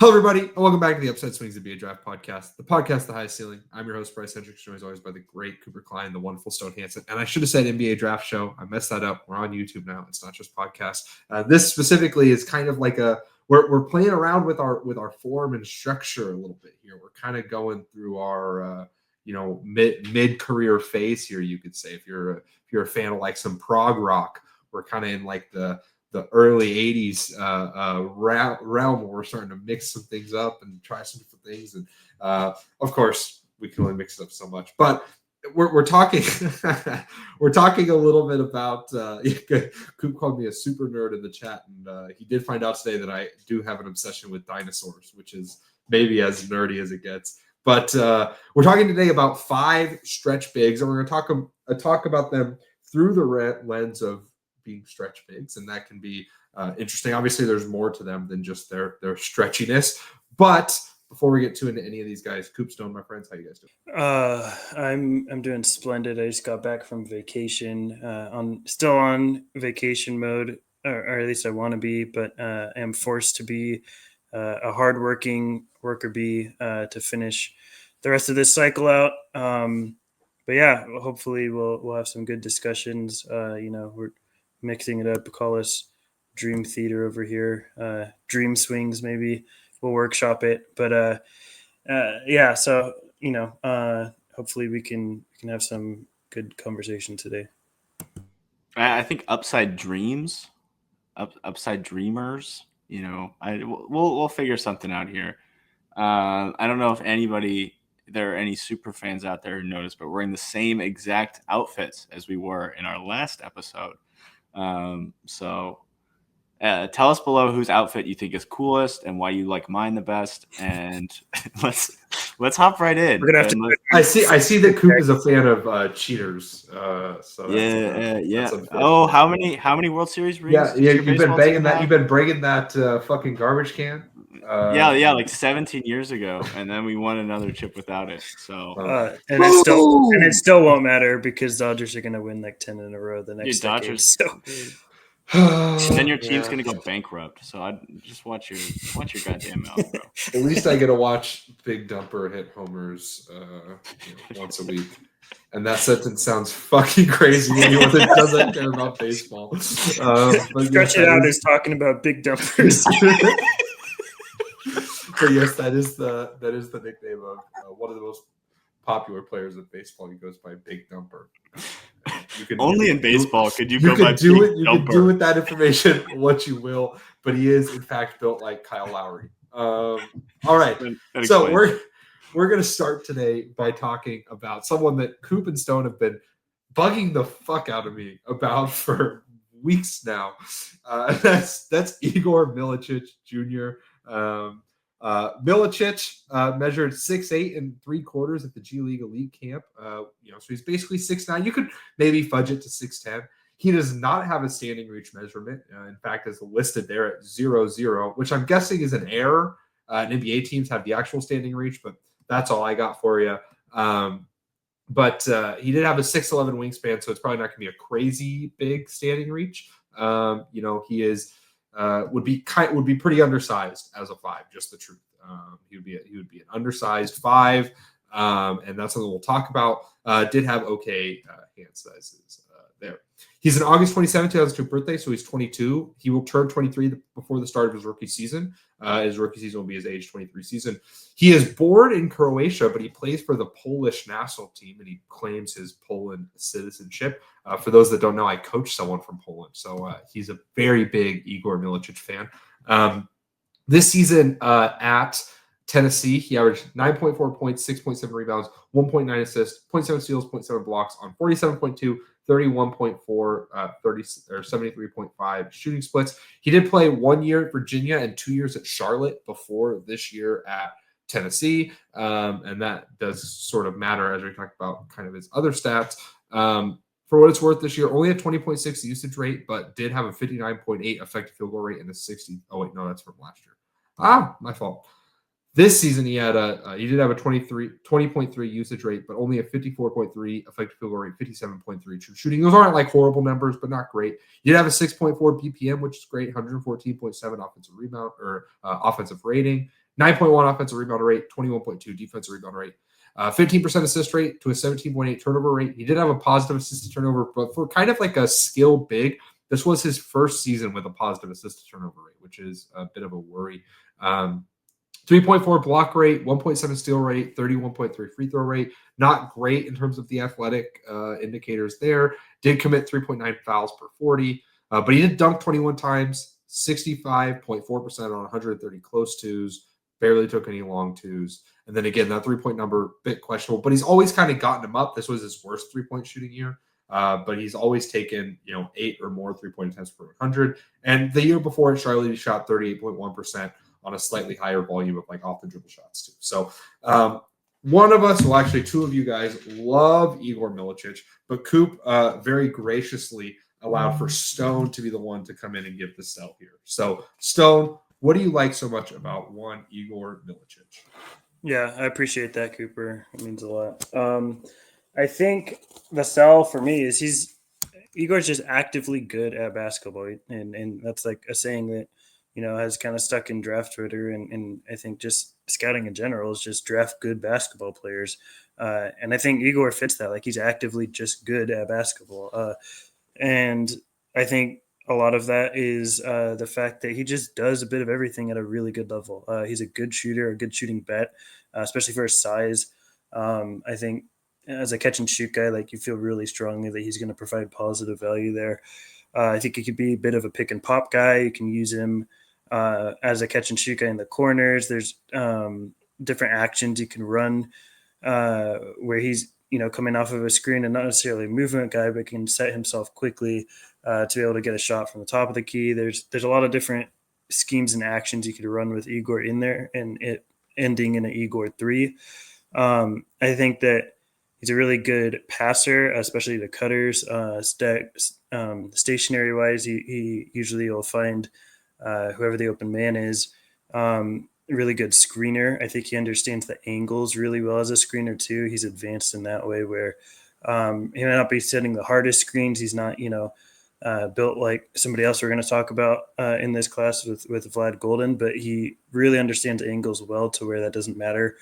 Hello, everybody, and welcome back to the Upside Swings NBA Draft Podcast, the podcast, The Highest Ceiling. I'm your host, Bryce Hendricks, joined as always by the great Cooper Klein, the wonderful Stone Hansen. And I should have said NBA Draft Show. I messed that up. We're on YouTube now. It's not just podcast. This specifically is kind of like we're playing around with our form and structure a little bit here. We're kind of going through our mid-career phase here, you could say. If you're a fan of like some prog rock, we're kind of in like the early 80s realm where we're starting to mix some things up and try some different things. And of course, we can only mix it up so much. But we're talking we're talking a little bit about Coop called me a super nerd in the chat, and he did find out today that I do have an obsession with dinosaurs, which is maybe as nerdy as it gets. But we're talking today about 5 stretch bigs, and we're going to talk about them through the lens of being stretch bigs, and that can be interesting. Obviously, there's more to them than just their stretchiness. But before we get into any of these guys, Coop, Stone, my friends, how you guys doing? I'm doing splendid. I just got back from vacation. Still on vacation mode, or at least I want to be, but am forced to be a hardworking worker bee to finish the rest of this cycle out. But yeah, hopefully we'll have some good discussions. We're mixing it up. Call us Dream Theater over here. Dream Swings, maybe we'll workshop it. But so hopefully we can have some good conversation today. I think upside dreams, upside dreamers. We'll figure something out here. I don't know if there are any super fans out there who noticed, but we're wearing the same exact outfits as we were in our last episode. So tell us below whose outfit you think is coolest and why you like mine the best, and let's hop right in. We're gonna have to. I see that Coop is a fan of cheaters. Yeah. Oh, how many World Series rings? Yeah. You've been banging that. You've been breaking that fucking garbage can. Like 17 years ago, and then we won another chip without it. So and it still won't matter because Dodgers are going to win like 10 in a row the next decade. So. Then your team's going to go bankrupt. So I just watch your goddamn mouth, bro. At least I get to watch Big Dumper hit homers once a week. And that sentence sounds fucking crazy to anyone that doesn't care about baseball. But Stretch it out is talking about big dumpers. But yes, that is the nickname of one of the most popular players of baseball. He goes by Big Dumper. In baseball could you go by Big Dumper. You can do with that information what you will, but he is in fact built like Kyle Lowry. All right, so we're going to start today by talking about someone that Coop and Stone have been bugging the fuck out of me about for weeks now. That's Igor Milicic Jr. Milicic measured 6'8" and 3/4 at the G League Elite Camp. So he's basically 6'9". You could maybe fudge it to 6'10". He does not have a standing reach measurement. In fact, it's listed there at 0.0, which I'm guessing is an error. NBA teams have the actual standing reach, but that's all I got for you. But he did have a 6'11" wingspan, so it's probably not going to be a crazy big standing reach. He is. Would be pretty undersized as a 5. Just the truth. He would be an undersized 5, and that's something we'll talk about. Did have okay hand sizes there. He's an August 27, 2002 birthday, so he's 22. He will turn 23 before the start of his rookie season. His rookie season will be his age 23 season. He is born in Croatia, but he plays for the Polish national team, and he claims his Poland citizenship. For those that don't know, I coach someone from Poland, so he's a very big Igor Milicic fan. This season at Tennessee, he averaged 9.4 points, 6.7 rebounds, 1.9 assists, 0.7 steals, 0.7 blocks on 47.2, 31.4, 73.5 shooting splits. He did play 1 year at Virginia and 2 years at Charlotte before this year at Tennessee. And that does sort of matter as we talk about kind of his other stats. For what it's worth this year, only a 20.6 usage rate, but did have a 59.8 effective field goal rate and a 60. Oh, wait, no, that's from last year. My fault. This season, he did have a 20.3 usage rate, but only a 54.3 effective field goal rate, 57.3 true shooting. Those aren't like horrible numbers, but not great. He did have a 6.4 BPM, which is great, 114.7 offensive rebound or offensive rating, 9.1 offensive rebound rate, 21.2 defensive rebound rate, 15% assist rate to a 17.8 turnover rate. He did have a positive assist to turnover, but for kind of like a skill big, this was his first season with a positive assist to turnover rate, which is a bit of a worry. 3.4 block rate, 1.7 steal rate, 31.3 free throw rate. Not great in terms of the athletic indicators there. Did commit 3.9 fouls per 40, but he did dunk 21 times, 65.4% on 130 close twos, barely took any long twos. And then again, that 3-point number, bit questionable, but he's always kind of gotten him up. This was his worst 3-point shooting year. But he's always taken, 8 or more 3-point attempts per 100. And the year before, Charlotte shot 38.1% on a slightly higher volume of like off the dribble shots too. So one of us, well, actually 2 of you guys love Igor Milicic, but Coop very graciously allowed for Stone to be the one to come in and give the sell here. So Stone, what do you like so much about one Igor Milicic? Yeah, I appreciate that, Cooper. It means a lot. I think the sell for me is Igor's just actively good at basketball, and that's like a saying that has kind of stuck in draft Twitter, and I think just scouting in general is just draft good basketball players, and I think Igor fits that. Like, he's actively just good at basketball, and I think a lot of that is the fact that he just does a bit of everything at a really good level. He's a good shooter, a good shooting bet, especially for his size. I think as a catch and shoot guy, like, you feel really strongly that he's going to provide positive value there. I think he could be a bit of a pick and pop guy. You can use him as a catch and shoot guy in the corners. There's different actions you can run where he's coming off of a screen and not necessarily a movement guy, but can set himself quickly to be able to get a shot from the top of the key. There's a lot of different schemes and actions you could run with Igor in there, and it ending in an Igor 3. I think that he's a really good passer, especially to cutters. Stationary wise, he usually will find whoever the open man is. Really good screener. I think he understands the angles really well as a screener too. He's advanced in that way where he may not be setting the hardest screens. He's not, built like somebody else we're going to talk about in this class with Vlad Goldin, but he really understands angles well to where that doesn't matter.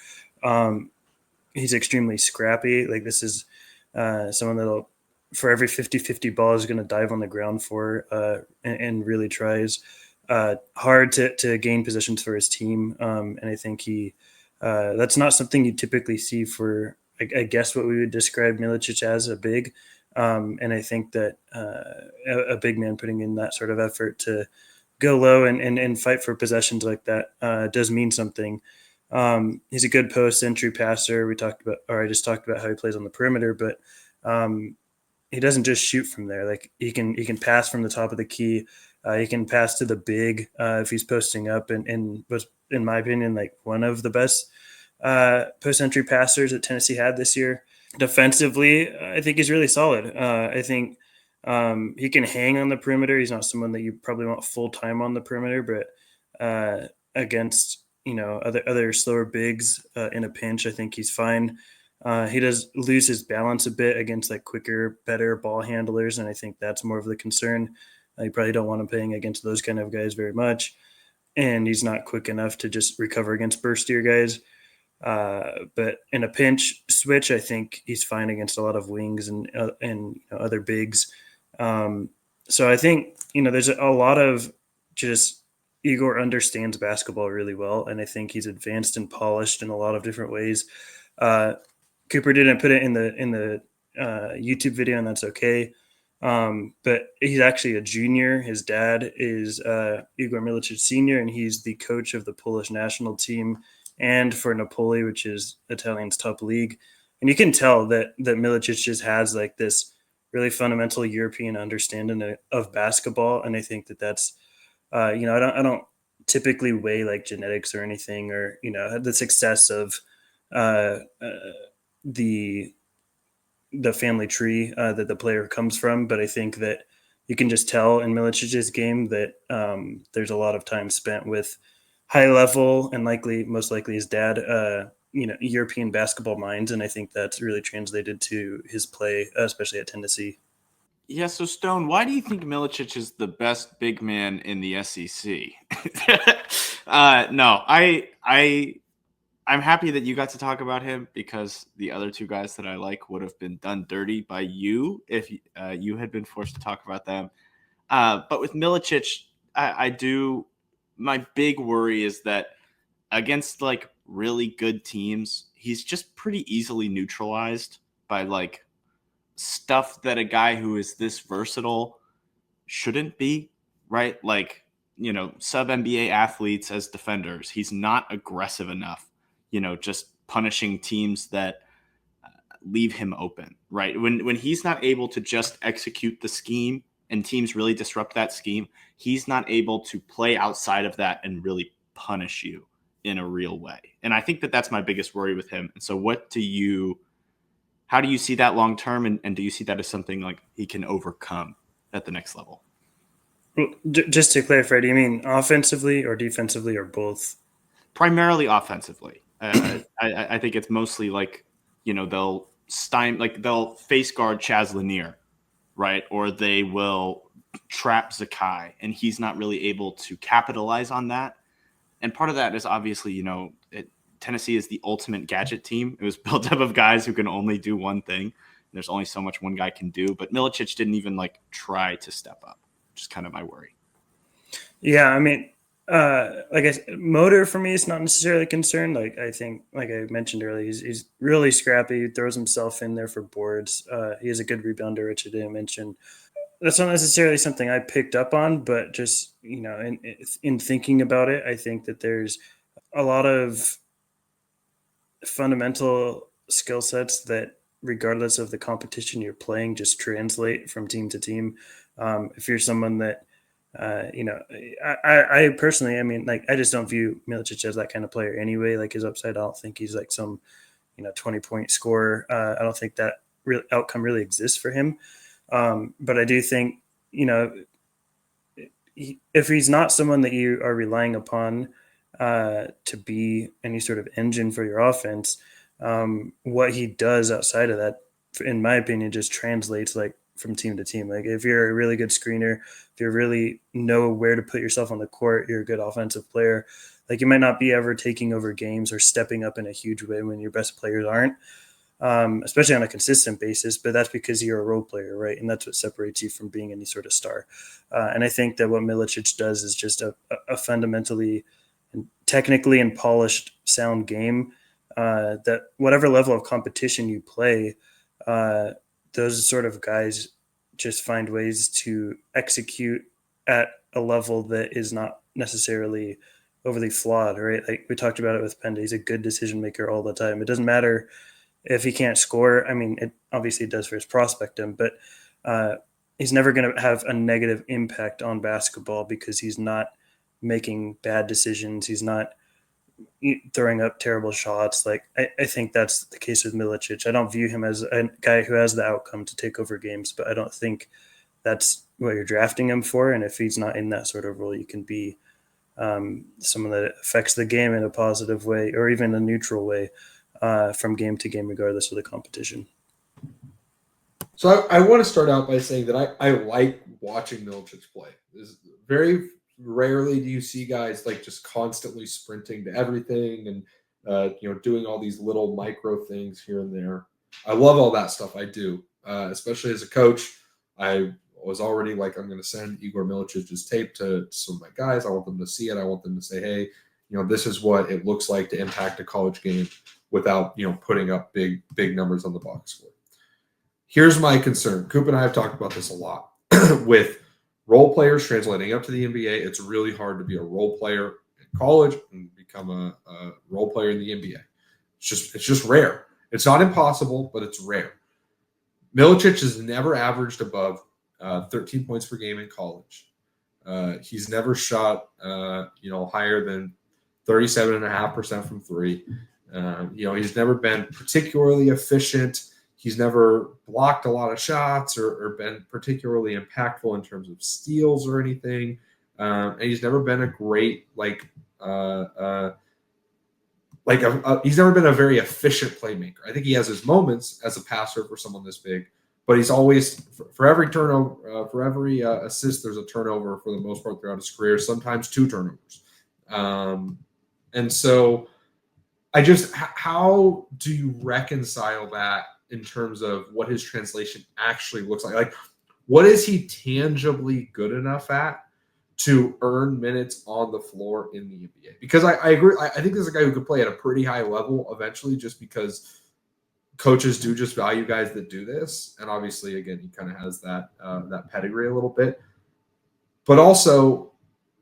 He's extremely scrappy. Like, this is someone that'll, for every 50-50 ball, is going to dive on the ground for and really tries hard to gain positions for his team. And I think that's not something you typically see for, I guess, what we would describe Milicic as a big. And I think that a big man putting in that sort of effort to go low and fight for possessions like that does mean something. He's a good post entry passer. I just talked about how he plays on the perimeter, but he doesn't just shoot from there. Like, he can pass from the top of the key. He can pass to the big if he's posting up, and was, in my opinion, like one of the best post entry passers that Tennessee had this year. Defensively, I think he's really solid. I think he can hang on the perimeter. He's not someone that you probably want full time on the perimeter, but against other slower bigs in a pinch, I think he's fine. He does lose his balance a bit against like quicker, better ball handlers, and I think that's more of the concern. You probably don't want him playing against those kind of guys very much, and he's not quick enough to just recover against burstier guys. But in a pinch switch, I think he's fine against a lot of wings and other bigs. So I think there's a lot of just Igor understands basketball really well, and I think he's advanced and polished in a lot of different ways. Cooper didn't put it in the YouTube video, and that's okay. But he's actually a junior. His dad is Igor Milicic Sr., and he's the coach of the Polish national team and for Napoli, which is Italian's top league. And you can tell that Milicic just has like this really fundamental European understanding of basketball. And I think that's, I don't typically weigh like genetics or anything, or, the success of the family tree that the player comes from. But I think that you can just tell in Milicic's game that there's a lot of time spent with high level and most likely his dad, European basketball minds. And I think that's really translated to his play, especially at Tennessee. Yeah, so Stone, why do you think Milicic is the best big man in the SEC? No, I'm happy that you got to talk about him because the other two guys that I like would have been done dirty by you if you had been forced to talk about them. But with Milicic, I do. My big worry is that against like really good teams, he's just pretty easily neutralized by like stuff that a guy who is this versatile shouldn't be, right? Like, sub NBA athletes as defenders, he's not aggressive enough, just punishing teams that leave him open, right? When he's not able to just execute the scheme and teams really disrupt that scheme, he's not able to play outside of that and really punish you in a real way. And I think that that's my biggest worry with him. And so how do you see that long term? And do you see that as something like he can overcome at the next level? Well, just to clarify, do you mean offensively or defensively or both? Primarily offensively. I think it's mostly like, they'll face guard Chaz Lanier, right? Or they will trap Zakai, and he's not really able to capitalize on that. And part of that is obviously, Tennessee is the ultimate gadget team. It was built up of guys who can only do one thing. There's only so much one guy can do. But Milicic didn't even like try to step up, which is kind of my worry. Yeah, I mean, like I said, motor for me is not necessarily concerned. Like I think, like I mentioned earlier, he's really scrappy. He throws himself in there for boards. He is a good rebounder, which I didn't mention. That's not necessarily something I picked up on, but just in thinking about it, I think that there's a lot of fundamental skill sets that, regardless of the competition you're playing, just translate from team to team. If you're someone that I personally, I mean, like, I just don't view Milicic as that kind of player anyway. Like his upside, I don't think he's like some, 20-point scorer. I don't think that real outcome really exists for him. But I do think, if he's not someone that you are relying upon to be any sort of engine for your offense, what he does outside of that, in my opinion, just translates like from team to team. Like if you're a really good screener, if you really know where to put yourself on the court, you're a good offensive player. Like you might not be ever taking over games or stepping up in a huge way when your best players aren't, especially on a consistent basis, but that's because you're a role player, right? And that's what separates you from being any sort of star. And I think that what Milicic does is just a fundamentally and technically and polished sound game, that whatever level of competition you play, those sort of guys just find ways to execute at a level that is not necessarily overly flawed, right? Like we talked about it with Penda. He's a good decision maker all the time. It doesn't matter if he can't score. I mean, it obviously does for his prospectum, but he's never going to have a negative impact on basketball because he's not making bad decisions. He's not throwing up terrible shots. Like I think that's the case with Milicic. I don't view him as a guy who has the outcome to take over games, but I don't think that's what you're drafting him for. And if he's not in that sort of role, you can be someone that affects the game in a positive way or even a neutral way from game to game, regardless of the competition. So I want to start out by saying that I like watching Milicic play. There's very rarely do you see guys like just constantly sprinting to everything and doing all these little micro things here and there. I love all that stuff. I do, especially as a coach. I was already like, I'm going to send Igor Milicic's tape to some of my guys. I want them to see it. I want them to say, hey, this is what it looks like to impact a college game without putting up big numbers on the box score. Here's my concern. Coop and I have talked about this a lot with role players translating up to the NBA. It's really hard to be a role player in college and become a role player in the NBA. It's just rare. It's not impossible, but it's rare. Milicic has never averaged above 13 points per game in college. He's never shot higher than 37.5% from three. He's never been particularly efficient. He's never blocked a lot of shots or been particularly impactful in terms of steals or anything. And he's never been a great he's never been a very efficient playmaker. I think he has his moments as a passer for someone this big, but he's always for every turnover, for every assist, there's a turnover for the most part throughout his career. Sometimes 2 turnovers, and so how do you reconcile that in terms of what his translation actually looks like? Like, what is he tangibly good enough at to earn minutes on the floor in the NBA? Because I agree. I think there's a guy who could play at a pretty high level eventually, just because coaches do just value guys that do this. And obviously, again, he kind of has that pedigree a little bit. But also,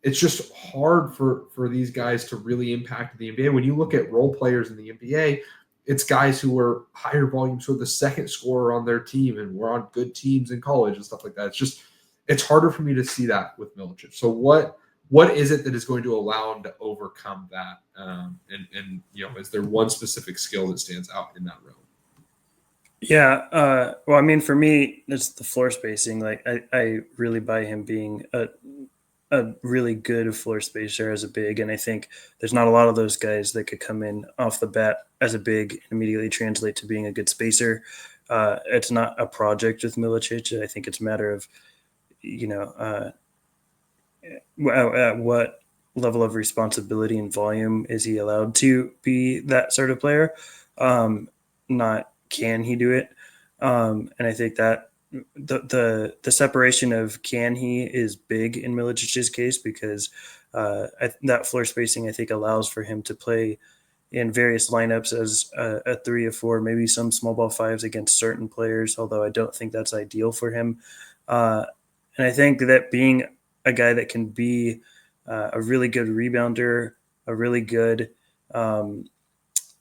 it's just hard for these guys to really impact the NBA. When you look at role players in the NBA, it's guys who were higher volumes, who are the second scorer on their team and were on good teams in college and stuff like that. It's harder for me to see that with Milicic. So what is it that is going to allow him to overcome that? And is there one specific skill that stands out in that realm? Yeah. Well, I mean, for me, it's the floor spacing. Like, I really buy him being a really good floor spacer as a big. And I think there's not a lot of those guys that could come in off the bat as a big and immediately translate to being a good spacer. It's not a project with Milicic. I think it's a matter of, at what level of responsibility and volume is he allowed to be that sort of player? Not can he do it? And I think that the separation of can he is big in Milicic's case, because that floor spacing, I think, allows for him to play in various lineups as a 3 or 4, maybe some small ball 5s against certain players, although I don't think that's ideal for him. And I think that being a guy that can be a really good rebounder, a really good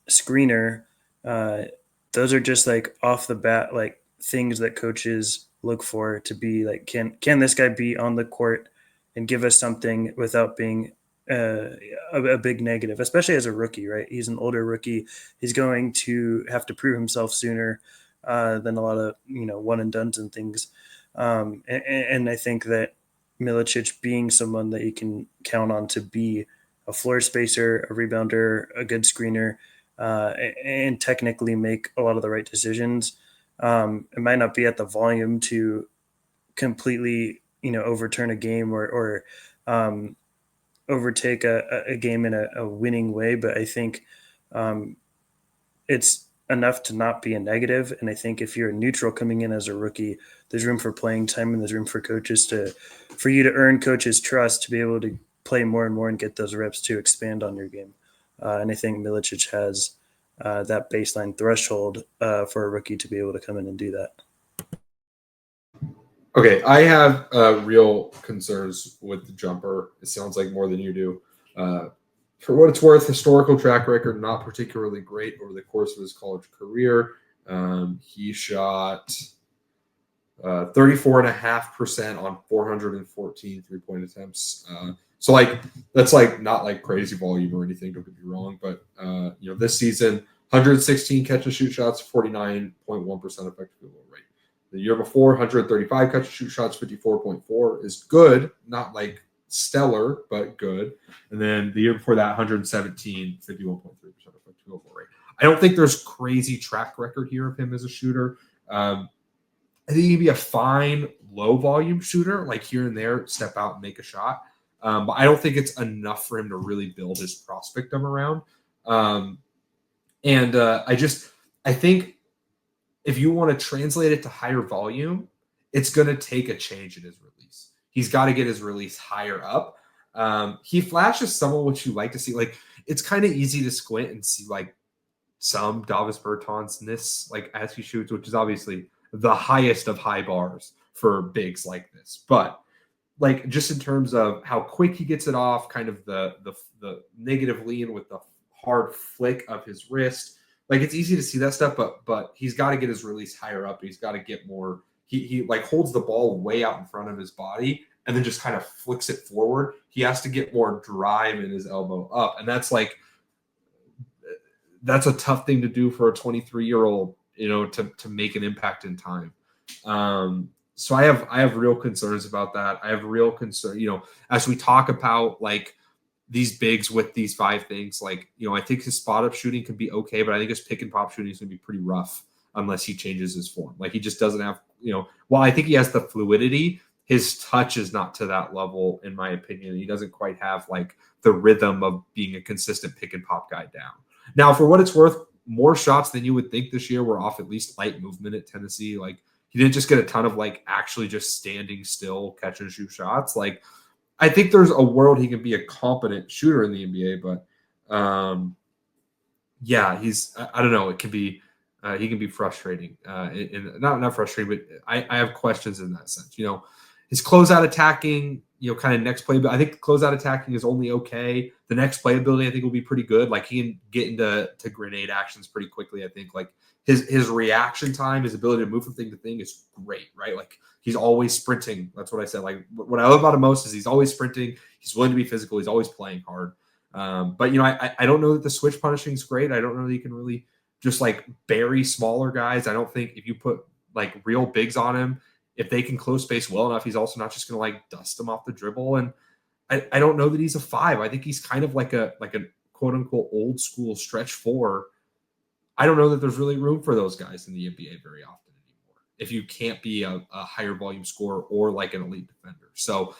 screener, those are just like off the bat, like things that coaches look for to be like, can this guy be on the court and give us something without being a big negative, especially as a rookie, right? He's an older rookie. He's going to have to prove himself sooner than a lot of, one and dones and things. And I think that Milicic being someone that you can count on to be a floor spacer, a rebounder, a good screener, and technically make a lot of the right decisions. It might not be at the volume to completely, overturn a game or overtake a game in a winning way, but I think it's enough to not be a negative. And I think if you're a neutral coming in as a rookie, there's room for playing time and there's room for coaches for you to earn coaches' trust to be able to play more and more and get those reps to expand on your game. And I think Milicic has that baseline threshold for a rookie to be able to come in and do that. Okay, I have real concerns with the jumper. It sounds like more than you do. For what it's worth, historical track record, not particularly great over the course of his college career. He shot 34.5% on 414 three-point attempts. So that's not crazy volume or anything, don't get me wrong, but this season, 116 catch and shoot shots, 49.1% effective field goal rate. The year before, 135 catch and shoot shots, 54.4 is good, not stellar, but good. And then the year before that, 117, 51.3% effective field goal rate. I don't think there's crazy track record here of him as a shooter. I think he can be a fine low volume shooter, here and there, step out and make a shot. But I don't think it's enough for him to really build his prospectum around. I think if you want to translate it to higher volume, it's going to take a change in his release. He's got to get his release higher up. He flashes some of what you like to see. It's kind of easy to squint and see some Davis Bertans-ness as he shoots, which is obviously the highest of high bars for bigs like this. But just in terms of how quick he gets it off, kind of the negative lean with the hard flick of his wrist, it's easy to see that stuff, but he's got to get his release higher up. He's got to get more. He holds the ball way out in front of his body and then just kind of flicks it forward. He has to get more drive in his elbow up, and that's a tough thing to do for a 23-year-old, to make an impact in time. So I have real concerns about that. I have real concern, as we talk about these bigs with these 5 things, I think his spot up shooting can be okay, but I think his pick and pop shooting is going to be pretty rough unless he changes his form. He just doesn't have while I think he has the fluidity, his touch is not to that level, in my opinion. He doesn't quite have like the rhythm of being a consistent pick and pop guy down. Now, for what it's worth, more shots than you would think this year were off at least light movement at Tennessee. Like, he didn't just get a ton of like actually just standing still, catch and shoot shots. Like, I think there's a world he can be a competent shooter in the NBA, but yeah, I don't know. It can be, he can be frustrating. Not frustrating, but I have questions in that sense. His closeout attacking, kind of next play, but I think closeout attacking is only okay. The next playability, I think, will be pretty good. Like, he can get into grenade actions pretty quickly. I think like his reaction time, his ability to move from thing to thing is great, right? Like, he's always sprinting. That's what I said. Like, what I love about him most is he's always sprinting. He's willing to be physical. He's always playing hard. But I don't know that the switch punishing is great. I don't know that you can really just like bury smaller guys. I don't think if you put like real bigs on him, if they can close space well enough, he's also not just going to like dust them off the dribble. And I don't know that he's a 5. I think he's kind of like a quote unquote old school stretch 4. I don't know that there's really room for those guys in the NBA very often anymore, if you can't be a higher volume scorer or like an elite defender. So,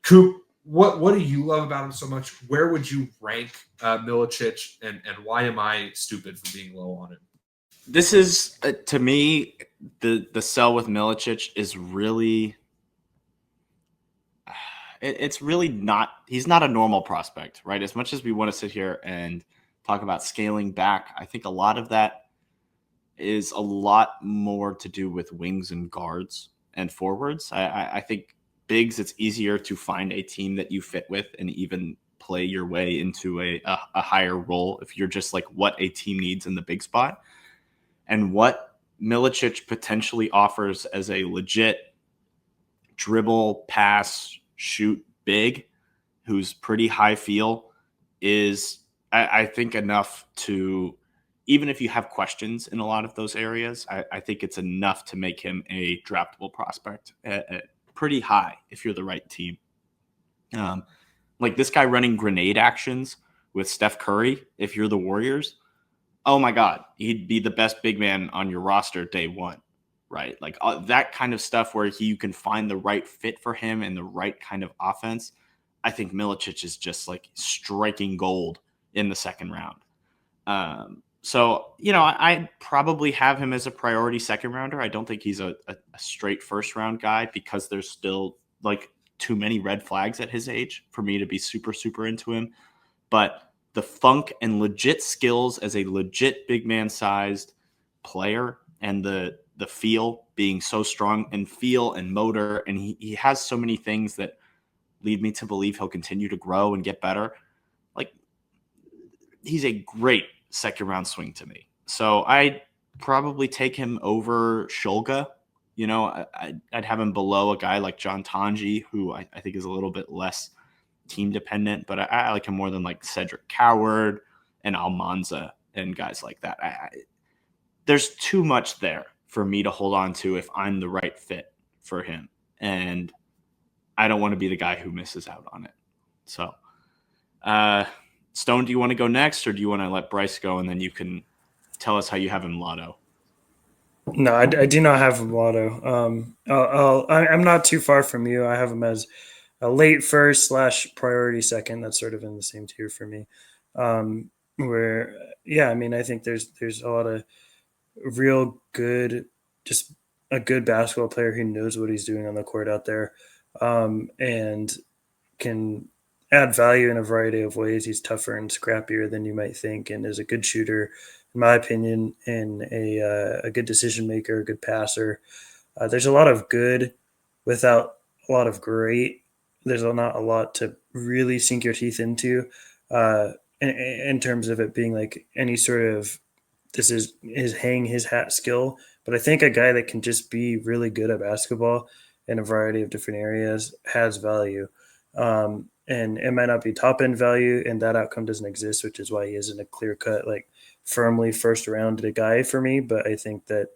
Coop, what do you love about him so much? Where would you rank Milicic, and why am I stupid for being low on him? This is, to me, the sell with Milicic is really, it's really not, he's not a normal prospect, right? As much as we want to sit here and talk about scaling back, I think a lot of that is a lot more to do with wings and guards and forwards. I think bigs, it's easier to find a team that you fit with and even play your way into a higher role if you're just like what a team needs in the big spot. And what Milicic potentially offers as a legit dribble, pass, shoot big, who's pretty high feel, is, I think, enough to, even if you have questions in a lot of those areas, I think it's enough to make him a draftable prospect at pretty high if you're the right team. Like this guy running grenade actions with Steph Curry, if you're the Warriors, oh my God, he'd be the best big man on your roster day one, right? Like that kind of stuff where you can find the right fit for him and the right kind of offense. I think Milicic is just like striking gold in the second round. So, I'd probably have him as a priority second rounder. I don't think he's a straight first round guy because there's still like too many red flags at his age for me to be super, super into him. But the funk and legit skills as a legit big man sized player, and the feel being so strong, and feel and motor, and he has so many things that lead me to believe he'll continue to grow and get better. Like, he's a great second round swing to me. So I'd probably take him over Shulga. I'd have him below a guy like John Tanji, who I think is a little bit less team dependent, but I like him more than like Cedric Coward and Almanza and guys like that. There's too much there for me to hold on to if I'm the right fit for him. And I don't want to be the guy who misses out on it. So, Stone, do you want to go next, or do you want to let Bryce go and then you can tell us how you have him lotto? No, I do not have him lotto. I'm not too far from you. I have him as a late first / priority second. That's sort of in the same tier for me. I think there's a lot of real good, just a good basketball player who knows what he's doing on the court out there, and can add value in a variety of ways. He's tougher and scrappier than you might think, and is a good shooter, in my opinion, and a good decision maker, a good passer. There's a lot of good without a lot of great. There's not a lot to really sink your teeth into in terms of it being like any sort of, this is his hang his hat skill. But I think a guy that can just be really good at basketball in a variety of different areas has value. And it might not be top end value, and that outcome doesn't exist, which is why he isn't a clear cut, like firmly first round guy for me. But I think that,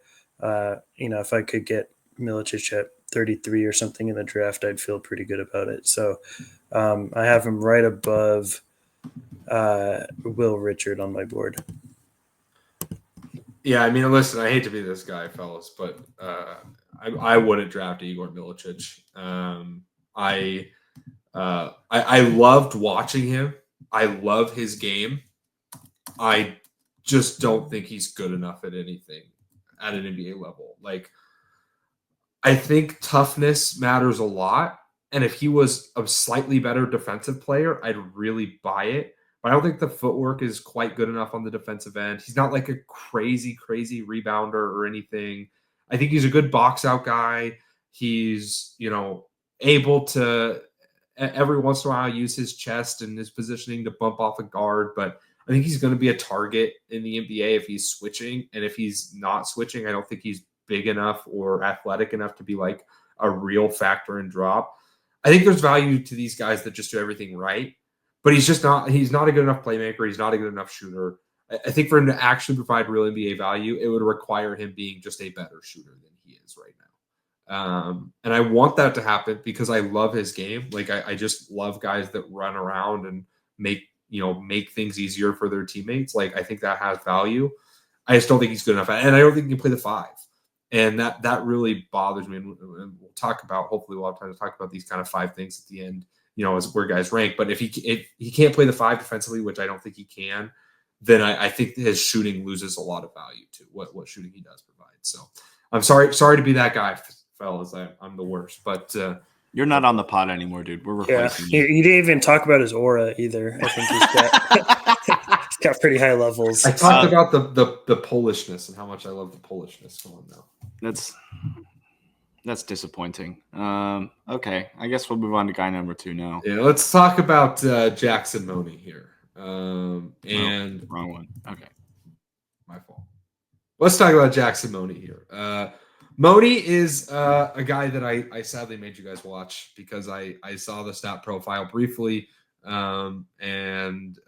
if I could get Milicic at 33 or something in the draft, I'd feel pretty good about it. So I have him right above Will Richard on my board. Yeah, I mean, listen, I hate to be this guy, fellas, but I wouldn't draft Igor Milicic. I loved watching him. I love his game. I just don't think he's good enough at anything at an NBA level. Like, I think toughness matters a lot. And if he was a slightly better defensive player, I'd really buy it. But I don't think the footwork is quite good enough on the defensive end. He's not like a crazy rebounder or anything. I think he's a good box out guy. He's, able to every once in a while use his chest and his positioning to bump off a guard. But I think he's going to be a target in the NBA if he's switching. And if he's not switching, I don't think he's big enough or athletic enough to be like a real factor in drop. I think there's value to these guys that just do everything right, but he's not a good enough playmaker. He's not a good enough shooter. I think for him to actually provide real NBA value, it would require him being just a better shooter than he is right now. And I want that to happen because I love his game. Like I just love guys that run around and make things easier for their teammates. Like I think that has value. I just don't think he's good enough. And I don't think he can play the 5. And that really bothers me. And we'll talk about, hopefully we'll have time to talk about these kind of 5 things at the end, as where guys rank. But if he can't play the 5 defensively, which I don't think he can, then I think his shooting loses a lot of value to what shooting he does provide. So I'm sorry to be that guy, fellas. I'm the worst. But you're not on the pod anymore, dude. We're replacing you. You didn't even talk about his aura either. I think he's got pretty high levels. I talked about the Polishness and how much I love the Polishness. Come on now. That's disappointing. Okay, I guess we'll move on to guy number 2 now. Yeah, let's talk about Jacksen Moni here. Wrong one. Okay, my fault. Let's talk about Jacksen Moni here. Moni is a guy that I sadly made you guys watch because I saw the stat profile briefly, and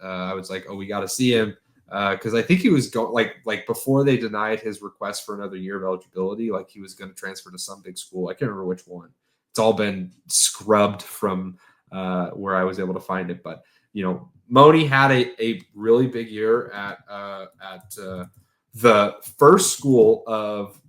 I was like, oh, we got to see him. Because I think he was going like before they denied his request for another year of eligibility, like he was going to transfer to some big school. I can't remember which one. It's all been scrubbed from where I was able to find it. But Moni had a really big year at the first school of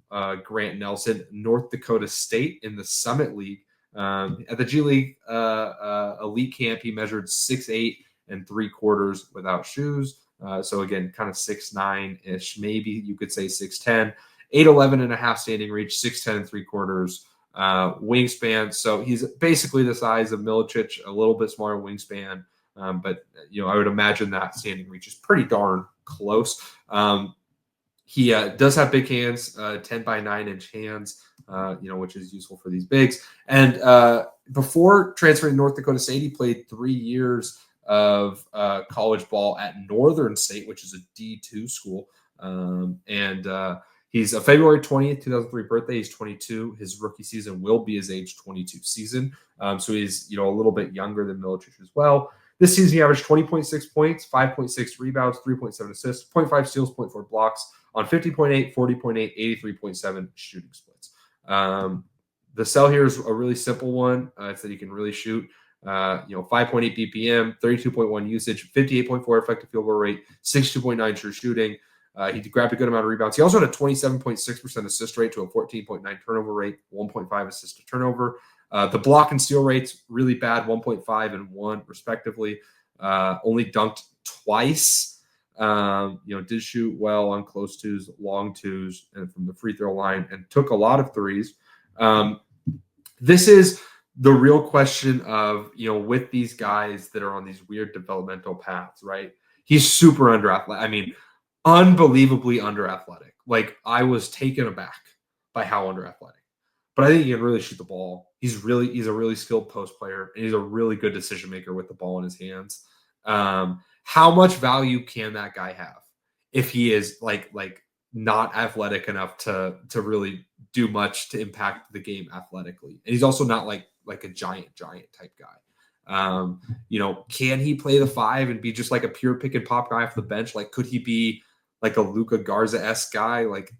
Grant Nelson, North Dakota State, in the Summit League. At the G League elite camp, he measured 6'8" and 3/4 without shoes. So again, kind of 6'9"-ish, maybe you could say 6'10", 8'11" and a half standing reach, 6'10" and 3/4 wingspan. So he's basically the size of Milicic, a little bit smaller wingspan. But I would imagine that standing reach is pretty darn close. He does have big hands, 10 by 9-inch hands, which is useful for these bigs. And before transferring to North Dakota State, he played 3 years of college ball at Northern State, which is a D2 school. He's a February 20th, 2003 birthday. He's 22. His rookie season will be his age 22 season. So he's, a little bit younger than Milicic as well. This season, he averaged 20.6 points, 5.6 rebounds, 3.7 assists, 0.5 steals, 0.4 blocks on 50.8, 40.8, 83.7 shooting splits. The sell here is a really simple one. It's that he can really shoot. 5.8 BPM, 32.1 usage, 58.4 effective field goal rate, 62.9 true shooting. He grabbed a good amount of rebounds. He also had a 27.6% assist rate to a 14.9 turnover rate, 1.5 assist to turnover. The block and steal rates really bad, 1.5 and 1 respectively. Only dunked twice. Did shoot well on close twos, long twos, and from the free throw line, and took a lot of threes. This is the real question of, with these guys that are on these weird developmental paths, right? He's super under athletic. I mean, unbelievably under athletic. Like, I was taken aback by how under athletic. But I think he can really shoot the ball. He's a really skilled post player, and he's a really good decision maker with the ball in his hands. How much value can that guy have if he is like not athletic enough to really do much to impact the game athletically? And he's also not like a giant type guy. Can he play the 5 and be just like a pure pick and pop guy off the bench? Like, could he be like a Luka Garza-esque guy? Like,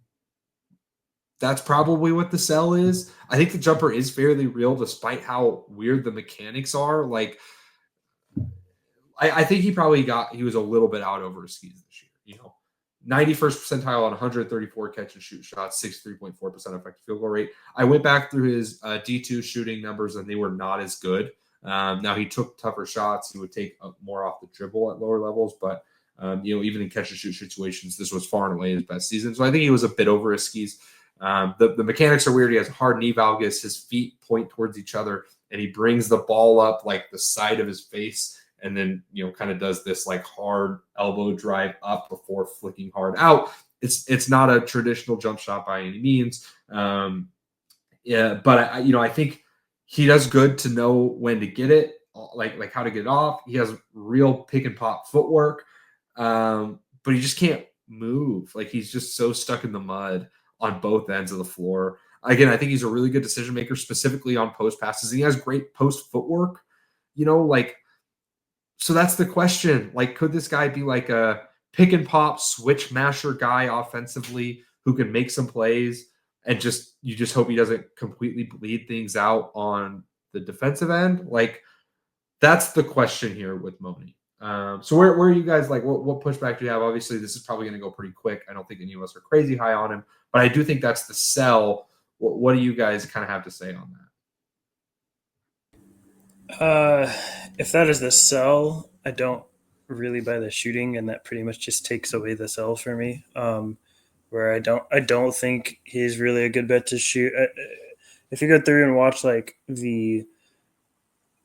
that's probably what the sell is. I think the jumper is fairly real, despite how weird the mechanics are. Like, I think he was a little bit out over his skis this year. 91st percentile on 134 catch and shoot shots, 63.4% effective field goal rate. I went back through his D2 shooting numbers, and they were not as good. Now, he took tougher shots. He would take more off the dribble at lower levels, but even in catch and shoot situations, this was far and away his best season. So I think he was a bit over his skis. The mechanics are weird. He has a hard knee valgus. His feet point towards each other, and he brings the ball up like the side of his face, and then kind of does this like hard elbow drive up before flicking hard out. It's not a traditional jump shot by any means. But I think he does good to know when to get it, like how to get it off. He has real pick and pop footwork, but he just can't move. Like, he's just so stuck in the mud on both ends of the floor. Again, I think he's a really good decision maker, specifically on post passes. He has great post footwork, so that's the question. Like, could this guy be like a pick and pop switch masher guy offensively who can make some plays, and you just hope he doesn't completely bleed things out on the defensive end? Like, that's the question here with Moni. So where are you guys, like, what pushback do you have? Obviously, this is probably going to go pretty quick. I don't think any of us are crazy high on him, but I do think that's the sell. What do you guys kind of have to say on that? If that is the sell, I don't really buy the shooting, and that pretty much just takes away the sell for me. Where I don't think he's really a good bet to shoot. If you go through and watch like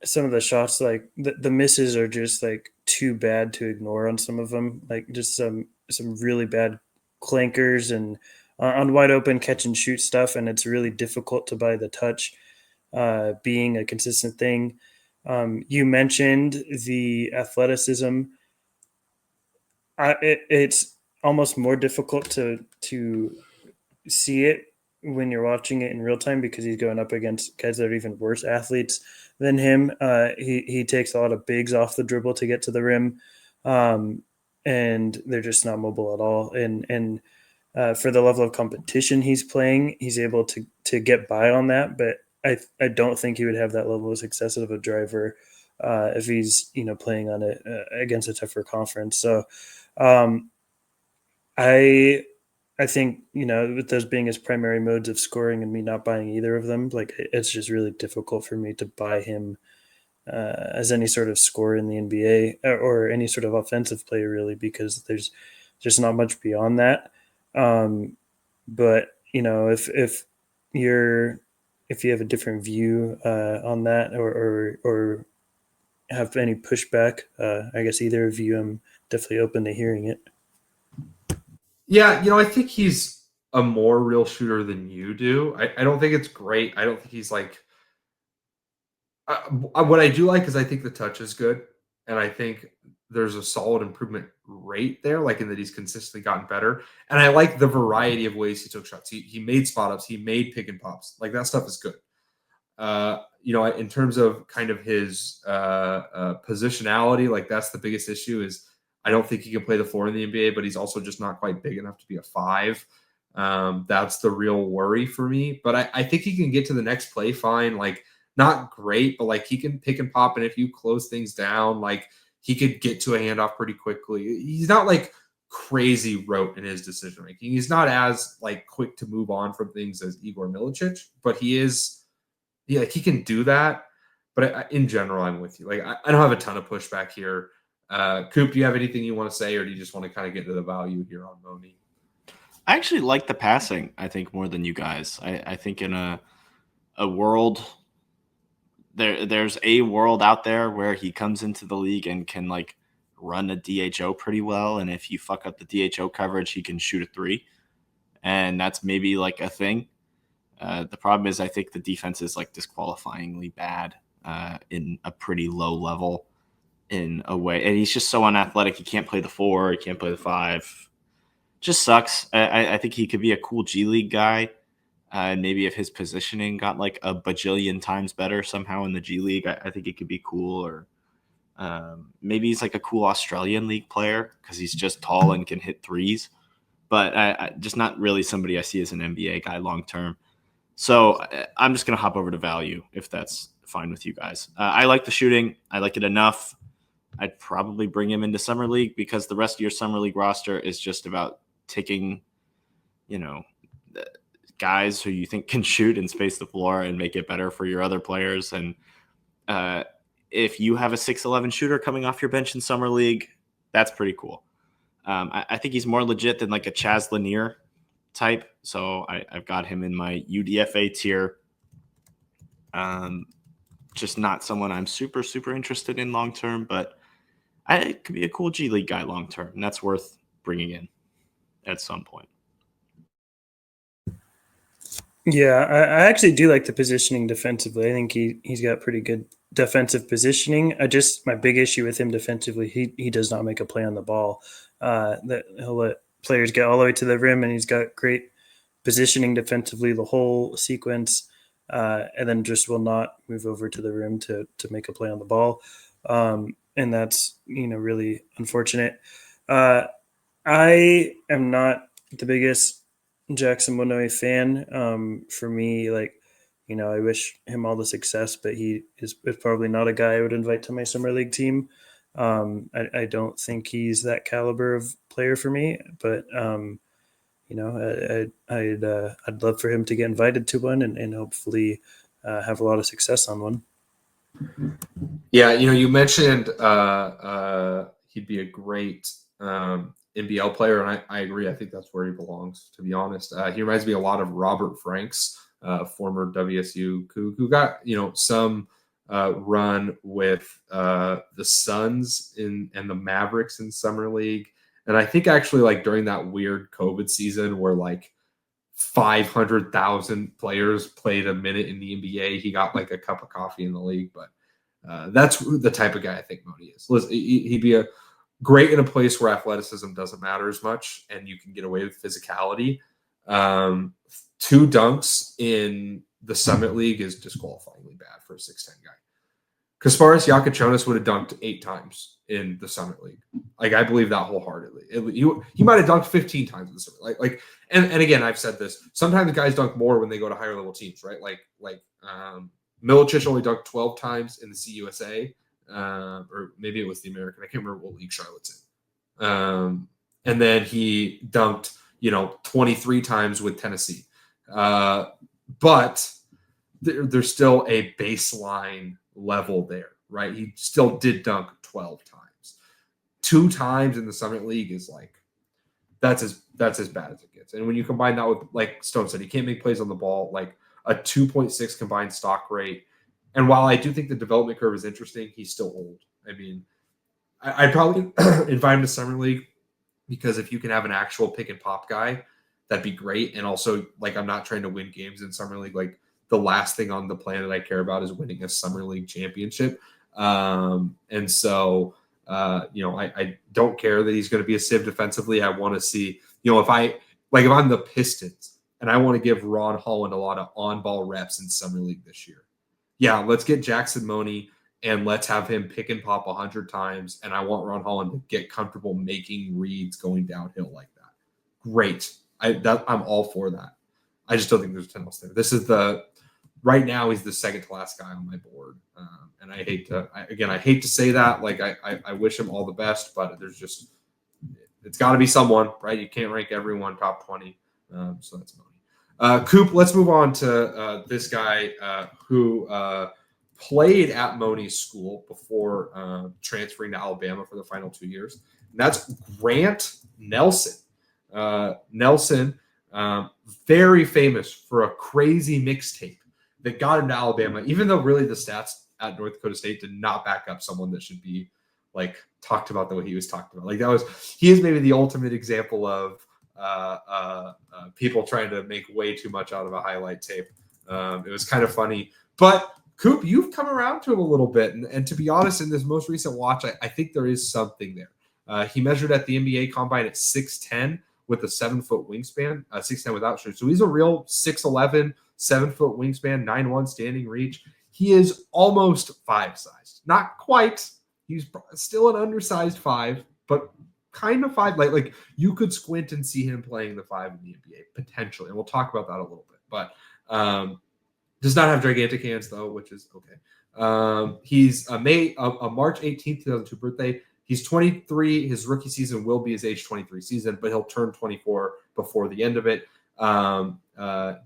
some of the shots, like the misses are just like too bad to ignore on some of them. Like, just some really bad clankers and on wide open catch and shoot stuff, and it's really difficult to buy the touch being a consistent thing. You mentioned the athleticism. It's almost more difficult to see it when you're watching it in real time, because he's going up against guys that are even worse athletes than him. He takes a lot of bigs off the dribble to get to the rim, and they're just not mobile at all. And for the level of competition he's playing, he's able to get by on that. But I don't think he would have that level of success of a driver if he's playing on it against a tougher conference. So I think, with those being his primary modes of scoring and me not buying either of them, like, it's just really difficult for me to buy him as any sort of scorer in the NBA or any sort of offensive player, really, because there's just not much beyond that. But if you have a different view on that or have any pushback, I guess either of you, I'm definitely open to hearing it. Yeah, I think he's a more real shooter than you do. I don't think it's great. I don't think he's like what I do like is I think the touch is good, and I think there's a solid improvement rate there, like in that he's consistently gotten better. And I like the variety of ways he took shots. He made spot ups, he made pick and pops. Like, that stuff is good. In terms of kind of his positionality, like, that's the biggest issue is I don't think he can play the floor in the NBA, but he's also just not quite big enough to be a 5. That's the real worry for me. But I think he can get to the next play fine. Like, not great, but like, he can pick and pop. And if you close things down, like, he could get to a handoff pretty quickly. He's not like crazy rote in his decision making. He's not as like quick to move on from things as Igor Milicic, but he is. Yeah, like, he can do that. But in general, I'm with you. Like, I don't have a ton of pushback here. Coop, do you have anything you want to say, or do you just want to kind of get to the value here on Moni? I actually like the passing, I think, more than you guys. I think in a world, there's a world out there where he comes into the league and can like run a DHO pretty well. And if you fuck up the DHO coverage, he can shoot a 3. And that's maybe like a thing. The problem is I think the defense is like disqualifyingly bad in a pretty low level in a way. And he's just so unathletic. He can't play the 4. He can't play the 5. Just sucks. I think he could be a cool G League guy. Maybe if his positioning got like a bajillion times better somehow in the G League, I think it could be cool. Or maybe he's like a cool Australian League player because he's just tall and can hit 3s. But I just not really somebody I see as an NBA guy long term. So I'm just going to hop over to value if that's fine with you guys. I like the shooting. I like it enough. I'd probably bring him into Summer League because the rest of your Summer League roster is just about taking, guys who you think can shoot and space the floor and make it better for your other players. And if you have a 6'11" shooter coming off your bench in summer league, that's pretty cool. I think he's more legit than like a Chaz Lanier type. So I've got him in my UDFA tier. Just not someone I'm super, super interested in long-term, but it could be a cool G League guy long-term, and that's worth bringing in at some point. Yeah, I actually do like the positioning defensively. I think he's got pretty good defensive positioning. My big issue with him defensively, he does not make a play on the ball. That he'll let players get all the way to the rim, and he's got great positioning defensively the whole sequence, and then just will not move over to the rim to make a play on the ball. And that's, really unfortunate. I am not the biggest Jacksen Moni fan. For me, I wish him all the success, but he is probably not a guy I would invite to my summer league team. I don't think he's that caliber of player for me, but I'd love for him to get invited to one and hopefully have a lot of success on one. Yeah, you mentioned he'd be a great NBL player, and I agree. I think that's where he belongs, to be honest. He reminds me a lot of Robert Franks, former WSU, who got some run with the Suns and the Mavericks in summer league, and I think actually during that weird COVID season where 500,000 players played a minute in the NBA, he got a cup of coffee in the league. But that's the type of guy I think Moni is. He'd be great in a place where athleticism doesn't matter as much and you can get away with physicality. 2 dunks in the Summit League is disqualifyingly bad for a 6'10" guy. Kasparas Yakuchonis would have dunked 8 times in the Summit League. I believe that wholeheartedly. He might have dunked 15 times in the Summit. And again, I've said this. Sometimes guys dunk more when they go to higher level teams, right? Milicic only dunked 12 times in the CUSA. Or maybe it was the American. I can't remember what league Charlotte's in. And then he dunked, 23 times with Tennessee. But there's still a baseline level there, right? He still did dunk 12 times. 2 times in the Summit League is that's as bad as it gets. And when you combine that with, Stone said, he can't make plays on the ball, a 2.6 combined stock rate. And while I do think the development curve is interesting, he's still old. I mean, I'd probably invite him to Summer League because if you can have an actual pick and pop guy, that'd be great. And also, I'm not trying to win games in Summer League. The last thing on the planet I care about is winning a Summer League championship. And so, I don't care that he's going to be a sieve defensively. I want to see, if I'm the Pistons and I want to give Ron Holland a lot of on-ball reps in Summer League this year. Yeah, let's get Jacksen Moni and let's have him pick and pop 100 times. And I want Ron Holland to get comfortable making reads going downhill like that. Great. I'm all for that. I just don't think there's 10 else there. This is right now he's the second to last guy on my board. And I hate to say that, I wish him all the best, but it's gotta be someone, right? You can't rank everyone top 20. So that's Moni. Coop, let's move on to this guy who played at Moni's school before transferring to Alabama for the final 2 years. And that's Grant Nelson. Nelson, very famous for a crazy mixtape that got him to Alabama, even though really the stats at North Dakota State did not back up someone that should be talked about the way he was talked about. He is maybe the ultimate example of people trying to make way too much out of a highlight tape. It was kind of funny, but Coop, you've come around to him a little bit. And to be honest, in this most recent watch, I think there is something there. He measured at the NBA Combine at 6'10", with a 7-foot wingspan, 6'10" without shoes. So he's a real 6'11", 7-foot wingspan, 9'1" standing reach. He is almost 5 sized. Not quite. He's still an undersized 5, but kind of 5. You could squint and see him playing the 5 in the NBA potentially. And we'll talk about that a little bit. But does not have gigantic hands though, which is okay. He's a March 18th, 2002 birthday. He's 23. His rookie season will be his age 23 season, but he'll turn 24 before the end of it.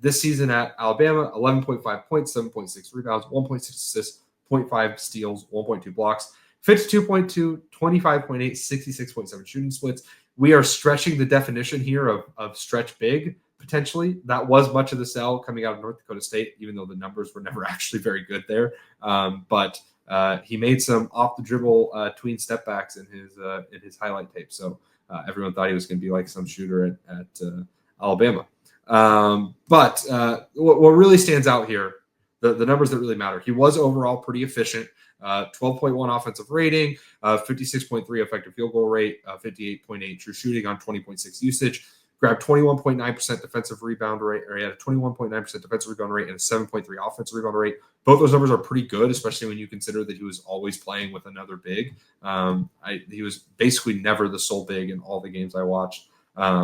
This season at Alabama, 11.5 points, 7.6 rebounds, 1.6 assists, 0.5 steals, 1.2 blocks, 52.2, 25.8, 66.7 shooting splits. We are stretching the definition here of stretch big, potentially. That was much of the sell coming out of North Dakota State, even though the numbers were never actually very good there. But he made some off the dribble tween step backs in his highlight tape. So everyone thought he was going to be like some shooter at Alabama. But what really stands out here, the numbers that really matter, he was overall pretty efficient. 12.1 offensive rating, 56.3 effective field goal rate, 58.8 true shooting on 20.6 usage. Grabbed 21.9% defensive rebound rate, or he had a 21.9% defensive rebound rate and a 7.3 offensive rebound rate. Both those numbers are pretty good, especially when you consider that he was always playing with another big. He was basically never the sole big in all the games I watched,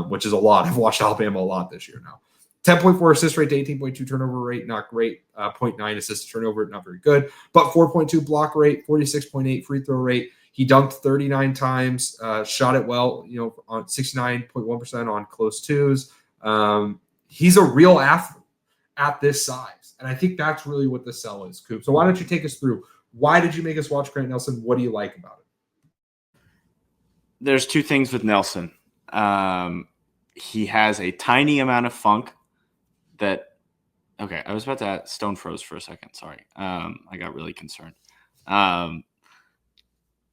which is a lot. I've watched Alabama a lot this year now. 10.4 assist rate to 18.2 turnover rate, not great. 0.9 assist to turnover, not very good. But 4.2 block rate, 46.8 free throw rate. He dunked 39 times, shot it well, on 69.1% on close twos. He's a real athlete at this size. And I think that's really what the sell is, Coop. So why don't you take us through, why did you make us watch Grant Nelson? What do you like about it? There's two things with Nelson. He has a tiny amount of funk that, okay, I was about to stone froze for a second. Sorry. I got really concerned.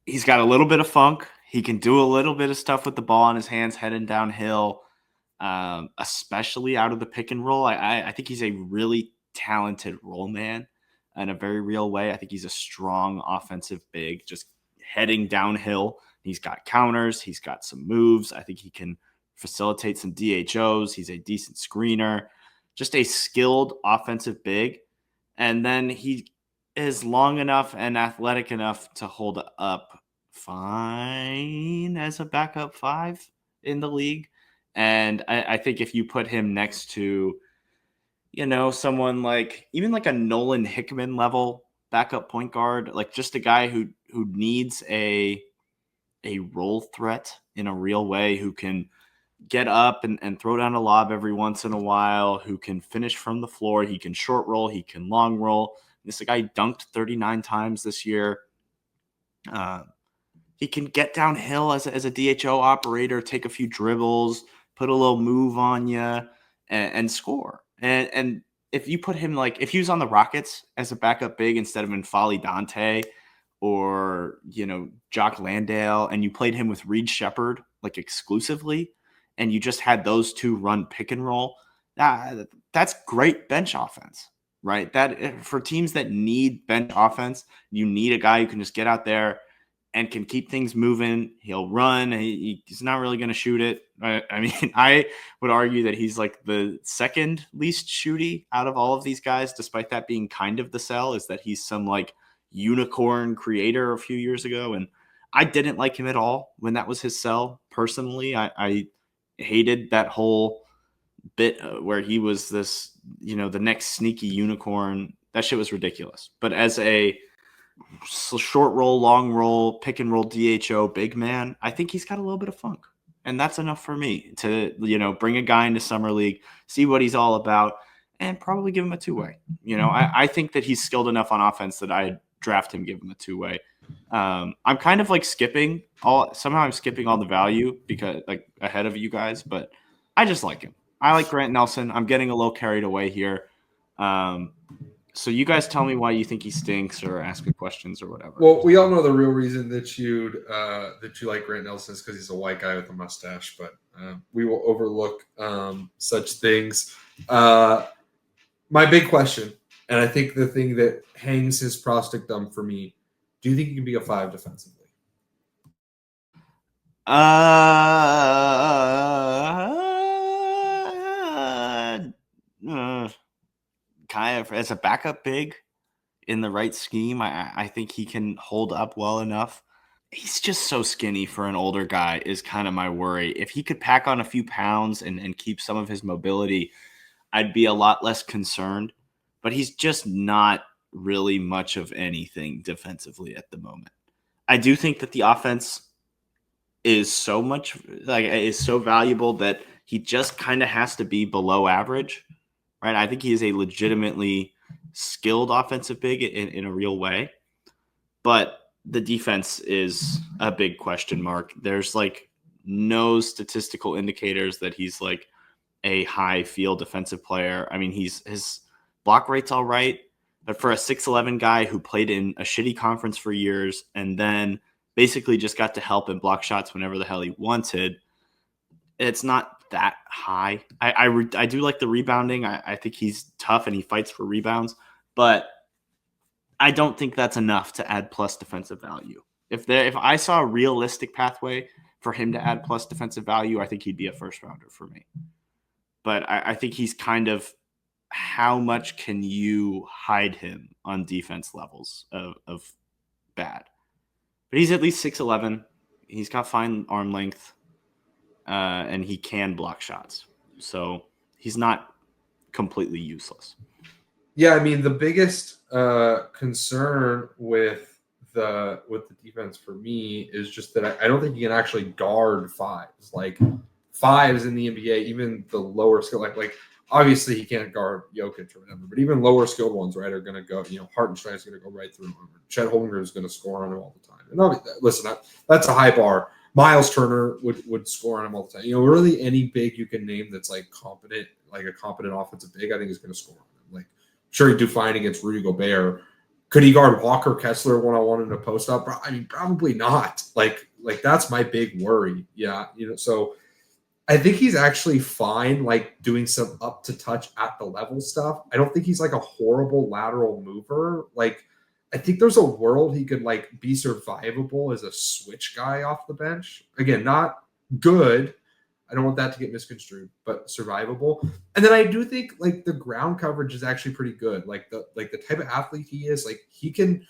He's got a little bit of funk. He can do a little bit of stuff with the ball in his hands heading downhill, especially out of the pick and roll. I think he's a really talented roll man in a very real way. I think he's a strong offensive big, just heading downhill. He's got counters. He's got some moves. I think he can facilitate some DHOs. He's a decent screener, just a skilled offensive big. And then he is long enough and athletic enough to hold up fine as a backup five in the league. And I think if you put him next to, someone like even like a Nolan Hickman level backup point guard, like just a guy who needs a role threat in a real way, who can get up and throw down a lob every once in a while, who can finish from the floor. He can short roll. He can long roll. This guy dunked 39 times this year. He can get downhill as a DHO operator, take a few dribbles, put a little move on you, and score. And if you put him, like, if he was on the Rockets as a backup big instead of in Folly Dante or, Jock Landale, and you played him with Reed Shepherd, like, exclusively, and you just had those two run pick and roll, that's great bench offense. Right, that for teams that need bench offense, you need a guy who can just get out there and can keep things moving. He'll run. He's not really going to shoot it. I mean, I would argue that he's like the second least shooty out of all of these guys, despite that being kind of the sell, is that he's some like unicorn creator a few years ago. And I didn't like him at all when that was his sell. Personally, I hated that whole bit where he was this, the next sneaky unicorn. That shit was ridiculous. But as a short roll, long roll, pick and roll DHO big man, I think he's got a little bit of funk. And that's enough for me to, bring a guy into Summer League, see what he's all about, and probably give him a two-way. I think that he's skilled enough on offense that I'd draft him, give him a two-way. I'm kind of like somehow I'm skipping all the value because like ahead of you guys, but I just like him. I like Grant Nelson. I'm getting a little carried away here. So you guys tell me why you think he stinks, or ask me questions or whatever. Well, we all know the real reason that you like Grant Nelson is because he's a white guy with a mustache, but we will overlook such things. My big question, and I think the thing that hangs his prospectum for me, do you think he can be a 5 defensively? Kind of as a backup big in the right scheme, I think he can hold up well enough. He's just so skinny for an older guy is kind of my worry. If he could pack on a few pounds and keep some of his mobility, I'd be a lot less concerned. But he's just not really much of anything defensively at the moment. I do think that the offense is so much is so valuable that he just kind of has to be below average, right? I think he is a legitimately skilled offensive big in a real way, but the defense is a big question mark. There's like no statistical indicators that he's like a high field defensive player. I mean, his block rate's all right, but for a 6'11" guy who played in a shitty conference for years and then basically just got to help and block shots whenever the hell he wanted, it's not that high. I do like the rebounding. I think he's tough and he fights for rebounds, but I don't think that's enough to add plus defensive value. If I saw a realistic pathway for him to add plus defensive value, I think he'd be a first rounder for me. But I think he's kind of, how much can you hide him on defense levels of bad? But he's at least 6'11". He's got fine arm length, and he can block shots. So he's not completely useless. Yeah, I mean, the biggest concern with the defense for me is just that I don't think you can actually guard fives. Like fives in the NBA, even the lower skill, like obviously he can't guard Jokic or whatever, but even lower skilled ones, right, are going to go. Hartenstein is going to go right through him. Chet Holmgren is going to score on him all the time. And listen, that's a high bar. Miles Turner would score on him all the time. Really any big you can name that's like competent, like a competent offensive big, I think is going to score on him. Like, sure, he'd do fine against Rudy Gobert. Could he guard Walker Kessler one-on-one in a post-up? I mean, probably not. Like that's my big worry. Yeah, so I think he's actually fine, like doing some up to touch at the level stuff. I don't think he's like a horrible lateral mover. Like, I think there's a world he could like be survivable as a switch guy off the bench. Again, not good. I don't want that to get misconstrued, but survivable. And then I do think like the ground coverage is actually pretty good. Like the type of athlete he is, like he can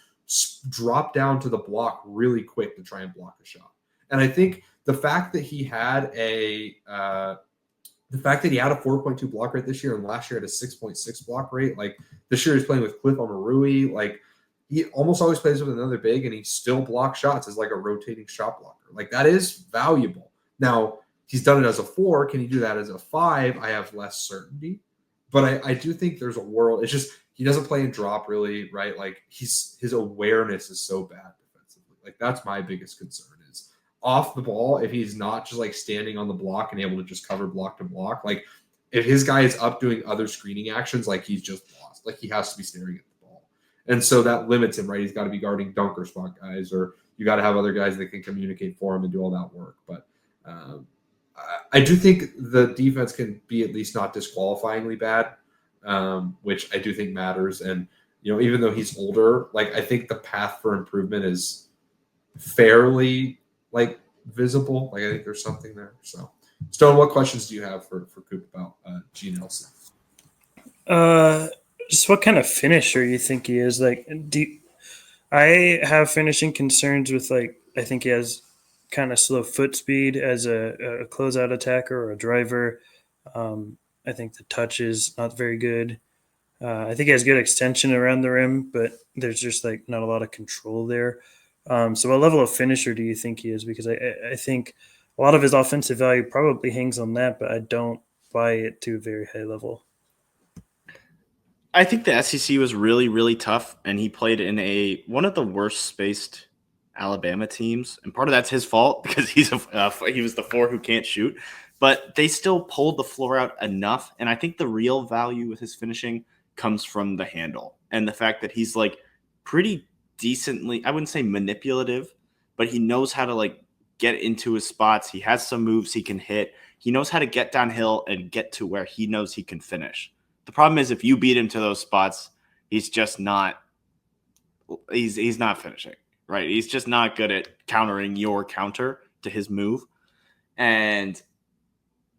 drop down to the block really quick to try and block a shot. And I think the fact that he had a 4.2 block rate this year and last year had a 6.6 block rate, like this year he's playing with Cliff Omarui, like he almost always plays with another big and he still blocks shots as like a rotating shot blocker. Like that is valuable. Now, he's done it as a 4. Can he do that as a 5? I have less certainty. But I do think there's a world. It's just he doesn't play in drop really, right? Like his awareness is so bad defensively. Like that's my biggest concern is off the ball, if he's not just like standing on the block and able to just cover block to block. Like if his guy is up doing other screening actions, like he's just lost. Like he has to be staring at the ball. And so that limits him, right? He's got to be guarding dunker spot guys, or you got to have other guys that can communicate for him and do all that work. But I do think the defense can be at least not disqualifyingly bad, which I do think matters. And, even though he's older, like I think the path for improvement is fairly like visible. Like I think there's something there. So Stone, what questions do you have for Coop about G. Nelson? Just what kind of finisher you think he is? Like, I have finishing concerns with like, I think he has kind of slow foot speed as a closeout attacker or a driver. I think the touch is not very good. I think he has good extension around the rim, but there's just like not a lot of control there. So what level of finisher do you think he is? Because I think a lot of his offensive value probably hangs on that, but I don't buy it to a very high level. I think the SEC was really, really tough, and he played in one of the worst spaced Alabama teams, and part of that's his fault because he was the 4 who can't shoot, but they still pulled the floor out enough, and I think the real value with his finishing comes from the handle and the fact that he's like pretty decently, I wouldn't say manipulative, but he knows how to like get into his spots. He has some moves he can hit. He knows how to get downhill and get to where he knows he can finish. The problem is if you beat him to those spots, he's not finishing, right? He's just not good at countering your counter to his move. And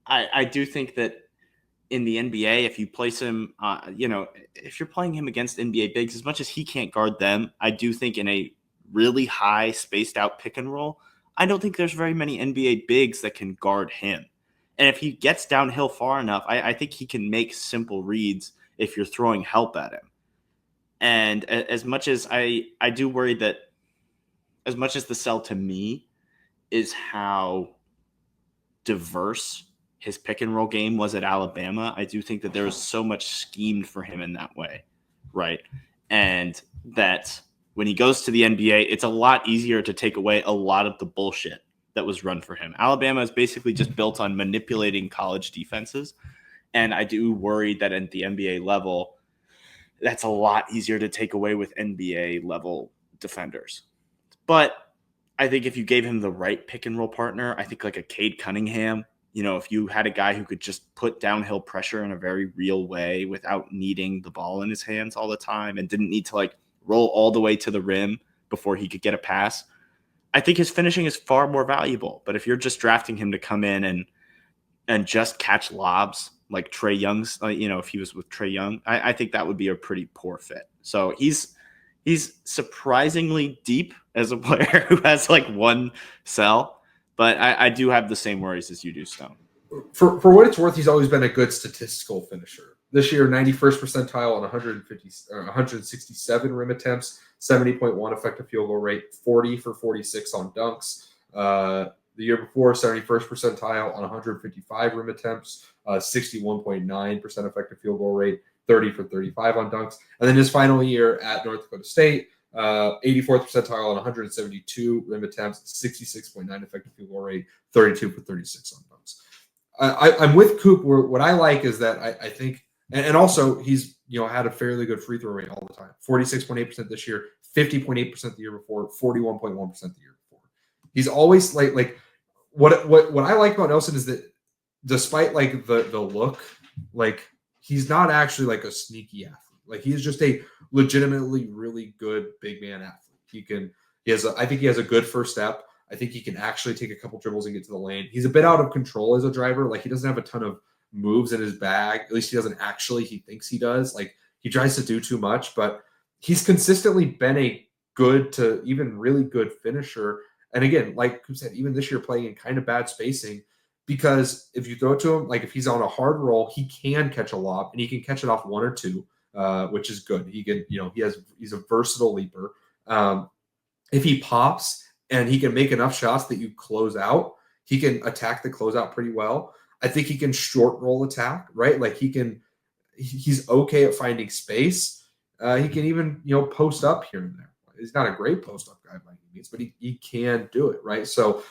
I do think that in the NBA, if you place him, if you're playing him against NBA bigs, as much as he can't guard them, I do think in a really high spaced out pick and roll, I don't think there's very many NBA bigs that can guard him. And if he gets downhill far enough, I think he can make simple reads if you're throwing help at him. And as much as I do worry that as much as the sell to me is how diverse his pick and roll game was at Alabama. I do think that there was so much schemed for him in that way, right? And that when he goes to the NBA, it's a lot easier to take away a lot of the bullshit that was run for him. Alabama is basically just built on manipulating college defenses. And I do worry that at the NBA level, that's a lot easier to take away with NBA level defenders. But I think if you gave him the right pick and roll partner, I think like a Cade Cunningham, if you had a guy who could just put downhill pressure in a very real way without needing the ball in his hands all the time and didn't need to like roll all the way to the rim before he could get a pass, I think his finishing is far more valuable. But if you're just drafting him to come in and just catch lobs like Trae Young's, if he was with Trae Young, I think that would be a pretty poor fit. So he's surprisingly deep as a player who has like one cell. But I do have the same worries as you do, Stone. For what it's worth, he's always been a good statistical finisher. This year, 91st percentile on 167 rim attempts, 70.1 effective field goal rate, 40 for 46 on dunks. The year before, 71st percentile on 155 rim attempts, 61.9% effective field goal rate, 30 for 35 on dunks. And then his final year at North Dakota State, 84th percentile on 172 rim attempts, 66.9 effective field goal rate, 32 for 36 on dunks. I'm with Coop. What I like is that I think, and also he's had a fairly good free throw rate all the time. 46.8% this year, 50.8% the year before, 41.1% the year before. He's always like what I like about Nelson is that despite like the look, like he's not actually like a sneaky athlete. Like he's just a legitimately really good big man athlete. I think he has a good first step. I think he can actually take a couple dribbles and get to the lane. He's a bit out of control as a driver. Like he doesn't have a ton of moves in his bag. At least he doesn't actually. He thinks he does. Like he tries to do too much, but he's consistently been a good to even really good finisher. And again, like you said, even this year playing in kind of bad spacing, because if you throw it to him, like if he's on a hard roll, he can catch a lob and he can catch it off one or two. Which is good. He can, he's a versatile leaper. If he pops and he can make enough shots that you close out, he can attack the closeout pretty well. I think he can short roll attack, right? Like he's okay at finding space. He can even, post up here and there. He's not a great post up guy by any means, but he can do it, right? So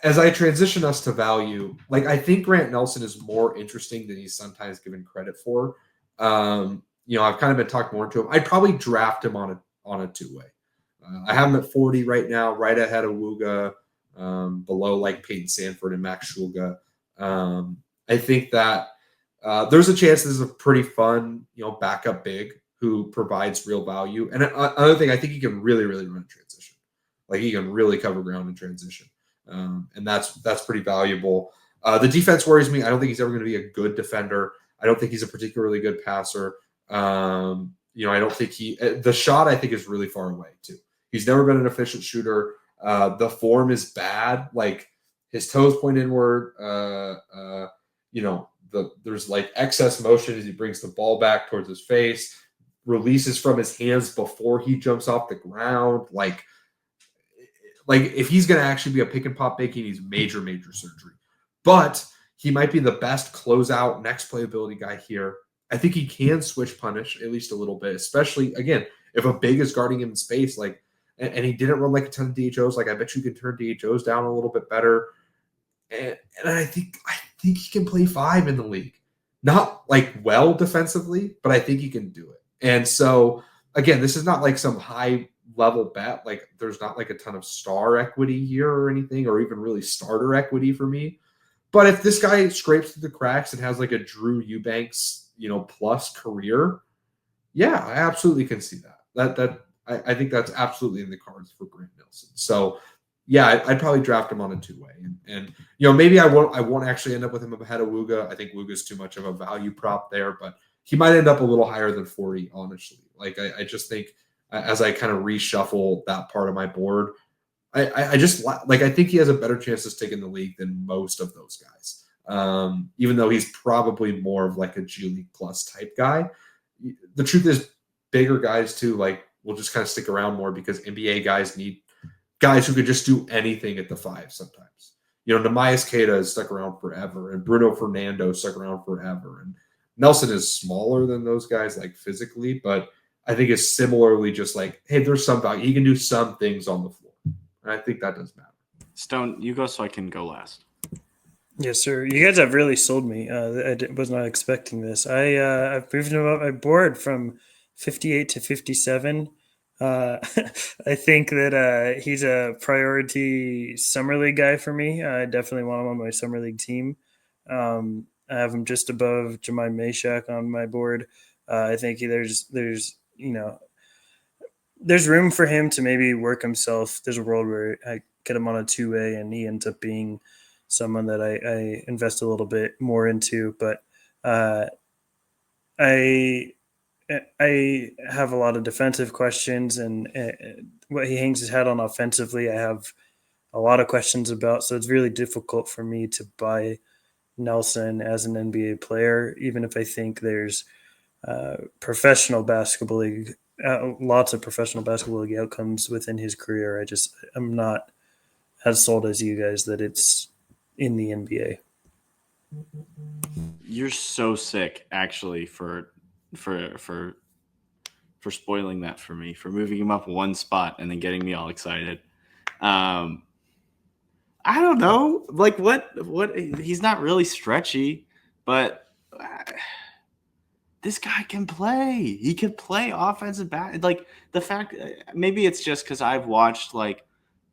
as I transition us to value, like I think Grant Nelson is more interesting than he's sometimes given credit for. I've kind of been talking more to him. I'd probably draft him on a two-way. I have him at 40 right now, right ahead of Wooga, below like Peyton Sanford and Max Shulga. I think that there's a chance this is a pretty fun, backup big who provides real value. And another thing, I think he can really, really run transition. Like he can really cover ground in transition. And that's pretty valuable. The defense worries me. I don't think he's ever going to be a good defender. I don't think he's a particularly good passer. I don't think the shot I think is really far away too. He's never been an efficient shooter. The form is bad. Like his toes point inward. There's like excess motion as he brings the ball back towards his face, releases from his hands before he jumps off the ground. Like if he's going to actually be a pick and pop big, he needs major, major surgery. But he might be the best closeout, next playability guy here. I think he can switch punish at least a little bit, especially, again, if a big is guarding him in space, like, and he didn't run like a ton of DHOs. Like, I bet you could turn DHOs down a little bit better. And I think he can play 5 in the league. Not like well defensively, but I think he can do it. And so, again, this is not like some high level bet. Like, there's not like a ton of star equity here or anything, or even really starter equity for me. But if this guy scrapes through the cracks and has like a Drew Eubanks, plus career, yeah, I absolutely can see that. I think that's absolutely in the cards for Grant Nelson. So, yeah, I'd probably draft him on a two-way, and maybe I won't actually end up with him ahead of Wooga. I think Wooga's too much of a value prop there, but he might end up a little higher than 40, honestly. Like I just think as I kind of reshuffle that part of my board, I just like I think he has a better chance of sticking in the league than most of those guys. Even though he's probably more of like a G League plus type guy. The truth is, bigger guys too, like, will just kind of stick around more because NBA guys need guys who could just do anything at the 5 sometimes. Namias Keita has stuck around forever, and Bruno Fernando stuck around forever. And Nelson is smaller than those guys, like physically, but I think is similarly just like, hey, there's some value. He can do some things on the floor. And I think that does matter. Stone, you go so I can go last. Yes, sir. You guys have really sold me. Was not expecting this. I've moved him up my board from 58 to 57. I think that he's a priority summer league guy for me. I definitely want him on my summer league team. I have him just above Jemai Meshack on my board. I think there's room for him to maybe work himself. There's a world where I get him on a 2A and he ends up being someone that I invest a little bit more into. But I have a lot of defensive questions, and what he hangs his hat on offensively, I have a lot of questions about. So it's really difficult for me to buy Nelson as an NBA player, even if I think there's professional basketball league, lots of professional basketball league outcomes within his career. I'm not as sold as you guys that it's in the NBA. You're so sick, actually, for spoiling that for me, for moving him up one spot and then getting me all excited. I don't know, like what he's not really stretchy, but this guy can play. He can play offensive back. Like the fact, maybe it's just because I've watched like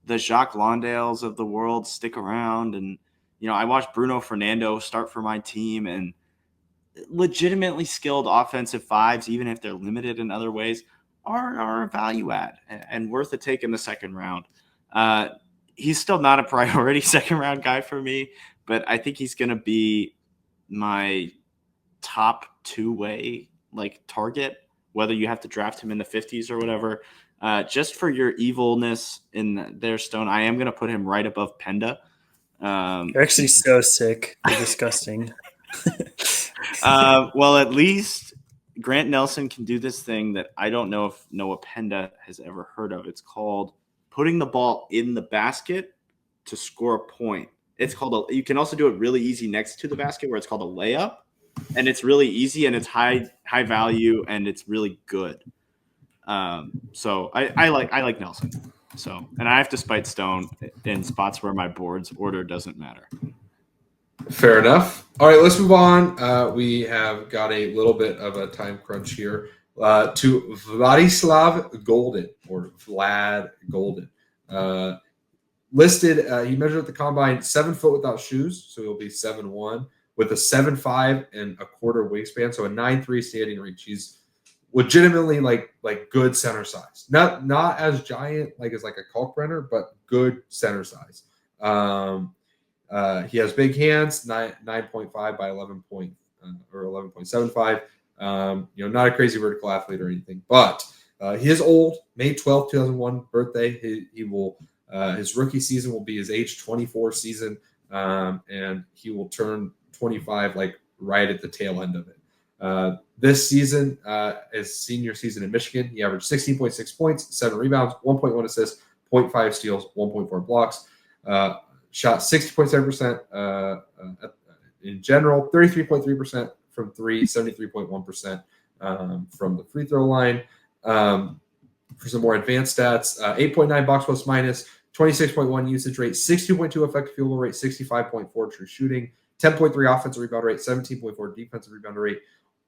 the Jacques Londales of the world stick around, and I watched Bruno Fernando start for my team, and legitimately skilled offensive 5s, even if they're limited in other ways, are a value add and worth a take in the second round. He's still not a priority second round guy for me, but I think he's going to be my top 2-way like target, whether you have to draft him in the 50s or whatever. Just for your evilness in their Stone, I am going to put him right above Penda. You're actually so sick. You're disgusting. Well, at least Grant Nelson can do this thing that I don't know if Noah Penda has ever heard of. It's called putting the ball in the basket to score a point. It's called you can also do it really easy next to the basket, where it's called a layup, and it's really easy and it's high value and it's really good. So I like Nelson. So, and I have to spite Stone in spots where my board's order doesn't matter. Fair enough. All right, let's move on. We have got a little bit of a time crunch here to Vladislav Goldin, or Vlad Goldin. Listed, he measured at the combine 7 foot without shoes, so he'll be 7'1", with a 7'5" and a quarter wingspan, so a 9'3" standing reach. He's legitimately like good center size. Not as giant as like a Kalkbrenner, but good center size. He has big hands, 9.5 by 11.75. Not a crazy vertical athlete or anything, but he is old. May 12th, 2001 birthday. He will his rookie season will be his age 24 season, and he will turn 25 right at the tail end of it. This season, his senior season in Michigan, he averaged 16.6 points, 7 rebounds, 1.1 assists, 0.5 steals, 1.4 blocks. Shot 60.7% in general, 33.3% from 3, 73.1% from the free throw line. For some more advanced stats, 8.9 box plus minus, 26.1 usage rate, 62.2 effective field goal rate, 65.4 true shooting, 10.3 offensive rebound rate, 17.4 defensive rebound rate,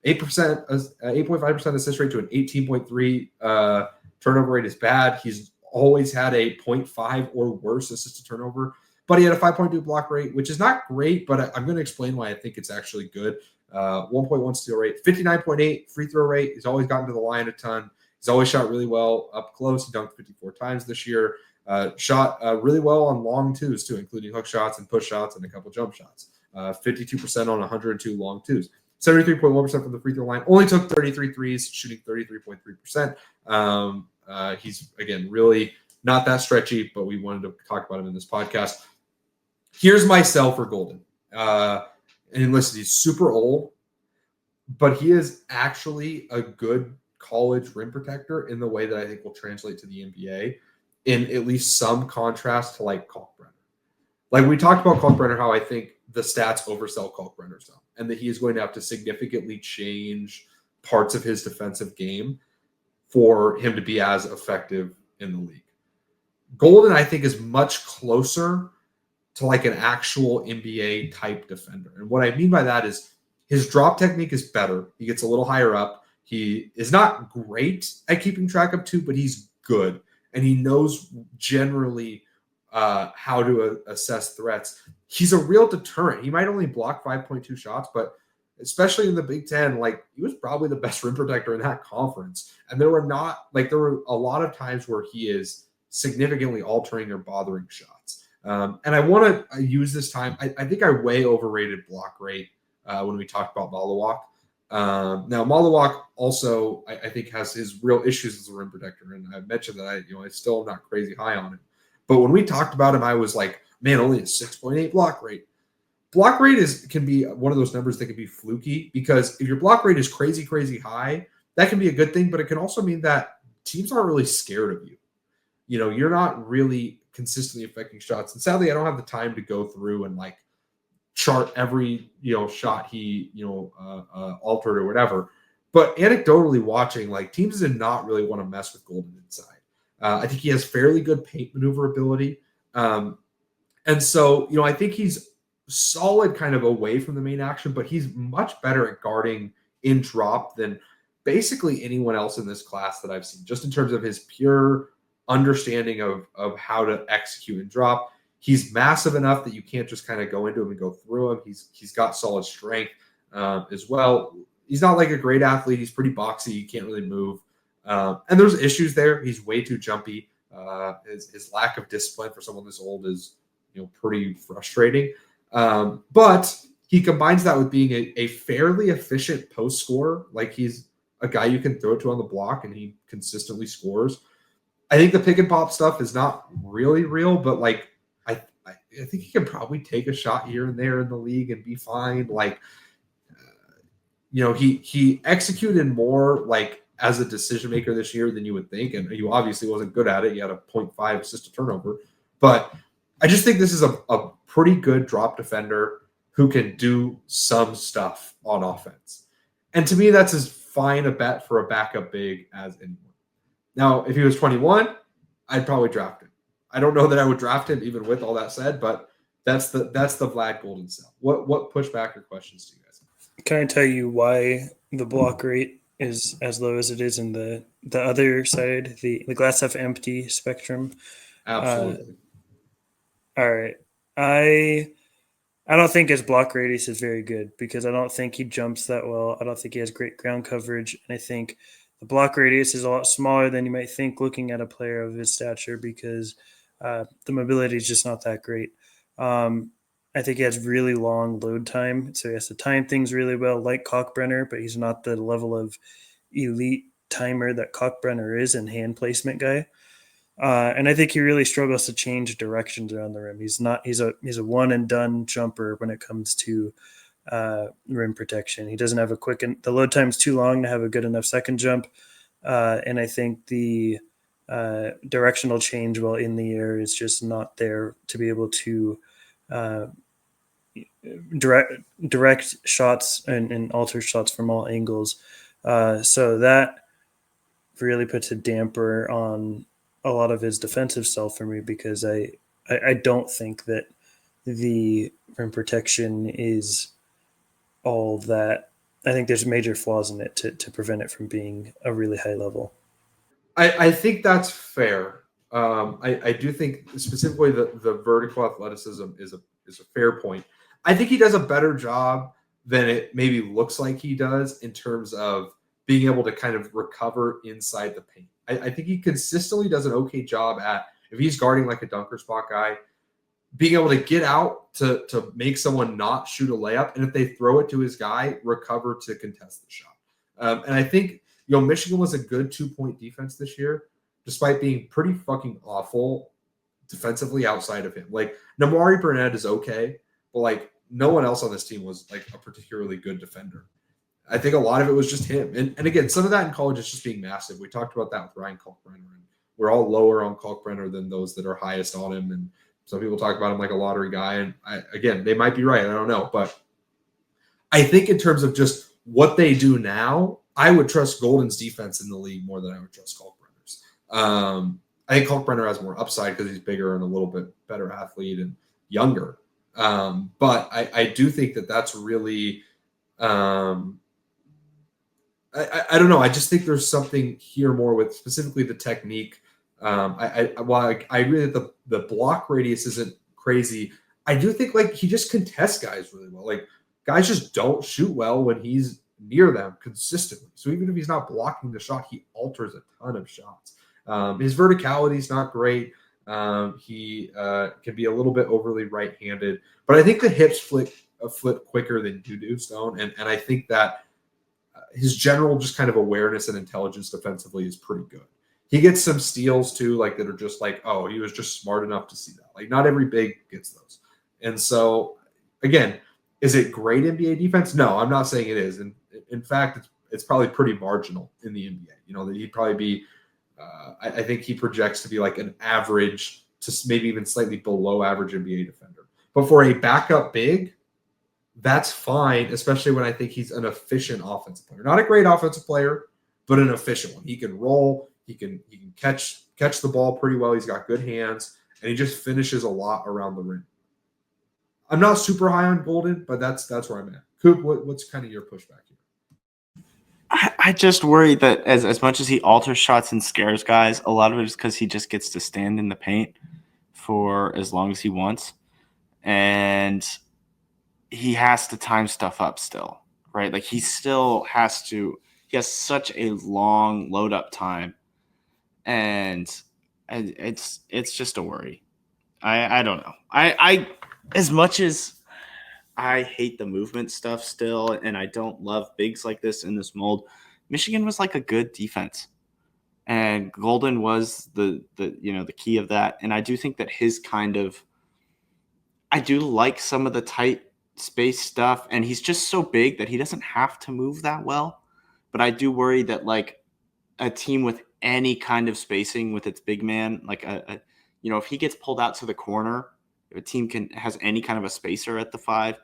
8.5% assist rate to an 18.3 turnover rate is bad. He's always had a 0.5 or worse assist to turnover, but he had a 5.2 block rate, which is not great, but I'm going to explain why I think it's actually good. 1.1 steal rate, 59.8 free throw rate. He's always gotten to the line a ton. He's always shot really well up close. He dunked 54 times this year. Shot really well on long twos too, including hook shots and push shots and a couple jump shots. 52% on 102 long twos. 73.1% from the free throw line. Only took 33 threes, shooting 33.3%. He's, again, really not that stretchy, but we wanted to talk about him in this podcast. Here's my sell for Goldin. And listen, he's super old, but he is actually a good college rim protector in the way that I think will translate to the NBA. in at least some contrast to like Kalkbrenner. Like we talked about Kalkbrenner, how I think the stats oversell Kalkbrenner some, and that he is going to have to significantly change parts of his defensive game for him to be as effective in the league. Goldin, I think, is much closer to like an actual NBA type defender. And what I mean by that is his drop technique is better. He gets a little higher up. He is not great at keeping track of two, but he's good. And he knows generally how to assess threats. He's a real deterrent. He might only block 5.2 shots, but especially in the Big Ten, like he was probably the best rim protector in that conference. And there were a lot of times where he is significantly altering or bothering shots. And I want to use this time. I think I way overrated block rate when we talked about Malawak. Now Malawak also, I think, has his real issues as a rim protector. And I mentioned that I still am not crazy high on him. But when we talked about him, I was like, man, only a 6.8 block rate. Block rate can be one of those numbers that can be fluky, because if your block rate is crazy, crazy high, that can be a good thing, but it can also mean that teams aren't really scared of you. You're not really consistently affecting shots. And sadly, I don't have the time to go through and like chart every, shot he, altered or whatever. But anecdotally watching, like teams did not really want to mess with Goldin inside. I think he has fairly good paint maneuverability. And so, I think he's solid kind of away from the main action, but he's much better at guarding in drop than basically anyone else in this class that I've seen, just in terms of his pure understanding of how to execute and drop. He's massive enough that you can't just kind of go into him and go through him. He's got solid strength as well. He's not like a great athlete. He's pretty boxy. He can't really move. And there's issues there. He's way too jumpy. His lack of discipline for someone this old is, pretty frustrating. But he combines that with being a fairly efficient post scorer. Like he's a guy you can throw it to on the block, and he consistently scores. I think the pick and pop stuff is not really real, but like I think he can probably take a shot here and there in the league and be fine. Like, he executed more like as a decision maker this year than you would think, and he obviously wasn't good at it. He had a 0.5 assist to turnover, but I just think this is a pretty good drop defender who can do some stuff on offense. And to me, that's as fine a bet for a backup big as anyone. Now, if he was 21, I'd probably draft him. I don't know that I would draft him even with all that said, but that's the Vlad Goldin sell. What pushback or questions do you guys have? Can I tell you why the block rate is as low as it is in the other side, the glass half empty spectrum? Absolutely. All right. I don't think his block radius is very good, because I don't think he jumps that well. I don't think he has great ground coverage. And I think the block radius is a lot smaller than you might think looking at a player of his stature, because the mobility is just not that great. I think he has really long load time, so he has to time things really well, like Kalkbrenner, but he's not the level of elite timer that Kalkbrenner is and hand placement guy. And I think he really struggles to change directions around the rim. He's a one and done jumper when it comes to rim protection. He doesn't have the load time is too long to have a good enough second jump. And I think the directional change while in the air is just not there to be able to direct shots and alter shots from all angles. So that really puts a damper on a lot of his defensive self for me, because I don't think that the rim protection is all that. I think there's major flaws in it to prevent it from being a really high level. I think that's fair. I do think specifically the vertical athleticism is a fair point. I think he does a better job than it maybe looks like he does in terms of being able to kind of recover inside the paint. I think he consistently does an okay job at, if he's guarding like a dunker spot guy, being able to get out to make someone not shoot a layup, and if they throw it to his guy, recover to contest the shot. And I think Michigan was a good 2-point defense this year, despite being pretty fucking awful defensively outside of him. Like Namari Burnett is okay, but like no one else on this team was like a particularly good defender. I think a lot of it was just him. And again, some of that in college is just being massive. We talked about that with Ryan Kalkbrenner and we're all lower on Kalkbrenner than those that are highest on him. And some people talk about him like a lottery guy. And again, they might be right. I don't know. But I think in terms of just what they do now, I would trust Goldin's defense in the league more than I would trust Kalkbrenner's. I think Kalkbrenner has more upside because he's bigger and a little bit better athlete and younger. But I do think that that's really I don't know. I just think there's something here more with specifically the technique. While I agree that the block radius isn't crazy, I do think like he just contests guys really well. Like guys just don't shoot well when he's near them consistently. So even if he's not blocking the shot, he alters a ton of shots. His verticality is not great. He can be a little bit overly right-handed, but I think the hips flip quicker than you do, Stone, and I think that his general just kind of awareness and intelligence defensively is pretty good. He gets some steals too, like that are just like, oh, he was just smart enough to see that. Like not every big gets those. And so again, is it great NBA defense? No, I'm not saying it is. And in fact, it's probably pretty marginal in the NBA. You know, that he'd probably be, I think he projects to be like an average to maybe even slightly below average NBA defender. But for a backup big, that's fine, especially when I think he's an efficient offensive player. Not a great offensive player, but an efficient one. He can roll, he can catch the ball pretty well. He's got good hands, and he just finishes a lot around the rim. I'm not super high on Goldin, but that's where I'm at. Coop, what's kind of your pushback here? I just worry that as much as he alters shots and scares guys, a lot of it is because he just gets to stand in the paint for as long as he wants. And he has to time stuff up still, right? Like he has such a long load up time. And it's just a worry. I don't know. I as much as I hate the movement stuff still, and I don't love bigs like this in this mold, Michigan was like a good defense. And Goldin was the key of that. And I do think that I do like some of the tight space stuff, and he's just so big that he doesn't have to move that well. But I do worry that like a team with any kind of spacing with its big man, like if he gets pulled out to the corner, if a team has any kind of a spacer at the 5,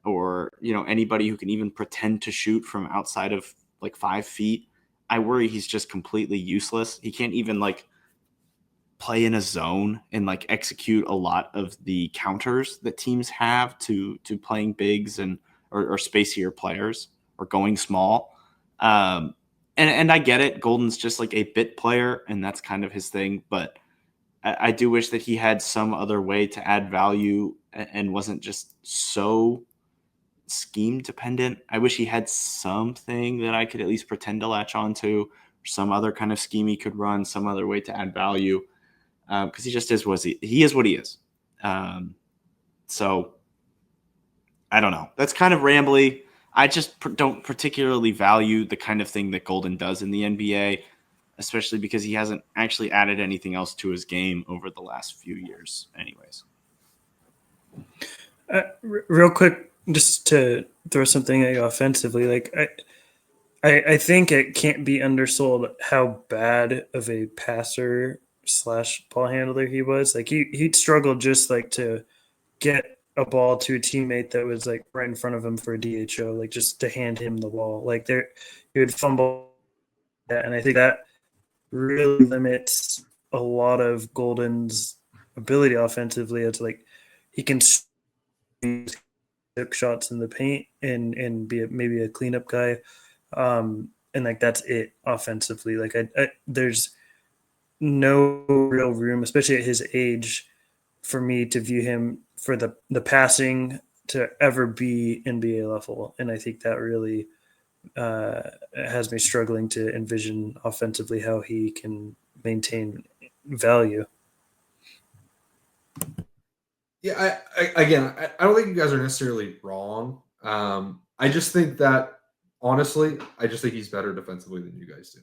or anybody who can even pretend to shoot from outside of like 5 feet, I worry he's just completely useless. He can't even like play in a zone and like execute a lot of the counters that teams have to playing bigs or spacier players or going small. And I get it. Goldin's just like a bit player, and that's kind of his thing. But I do wish that he had some other way to add value and wasn't just so scheme dependent. I wish he had something that I could at least pretend to latch onto, or some other kind of scheme he could run, some other way to add value. Because he just is what he is. So I don't know. That's kind of rambly. I just don't particularly value the kind of thing that Goldin does in the NBA, especially because he hasn't actually added anything else to his game over the last few years anyways. Real quick, just to throw something at you offensively, like I think it can't be undersold how bad of a passer / ball handler he was. Like he'd struggle just like to get a ball to a teammate that was like right in front of him for a DHO, like just to hand him the ball. Like he would fumble that, and I think that really limits a lot of Goldin's ability offensively. It's like he can took shots in the paint and be maybe a cleanup guy, and like that's it offensively. Like there's no real room, especially at his age, for me to view him for the passing to ever be NBA level. And I think that really has me struggling to envision offensively how he can maintain value. Yeah, I don't think you guys are necessarily wrong. I just think that, honestly, he's better defensively than you guys do.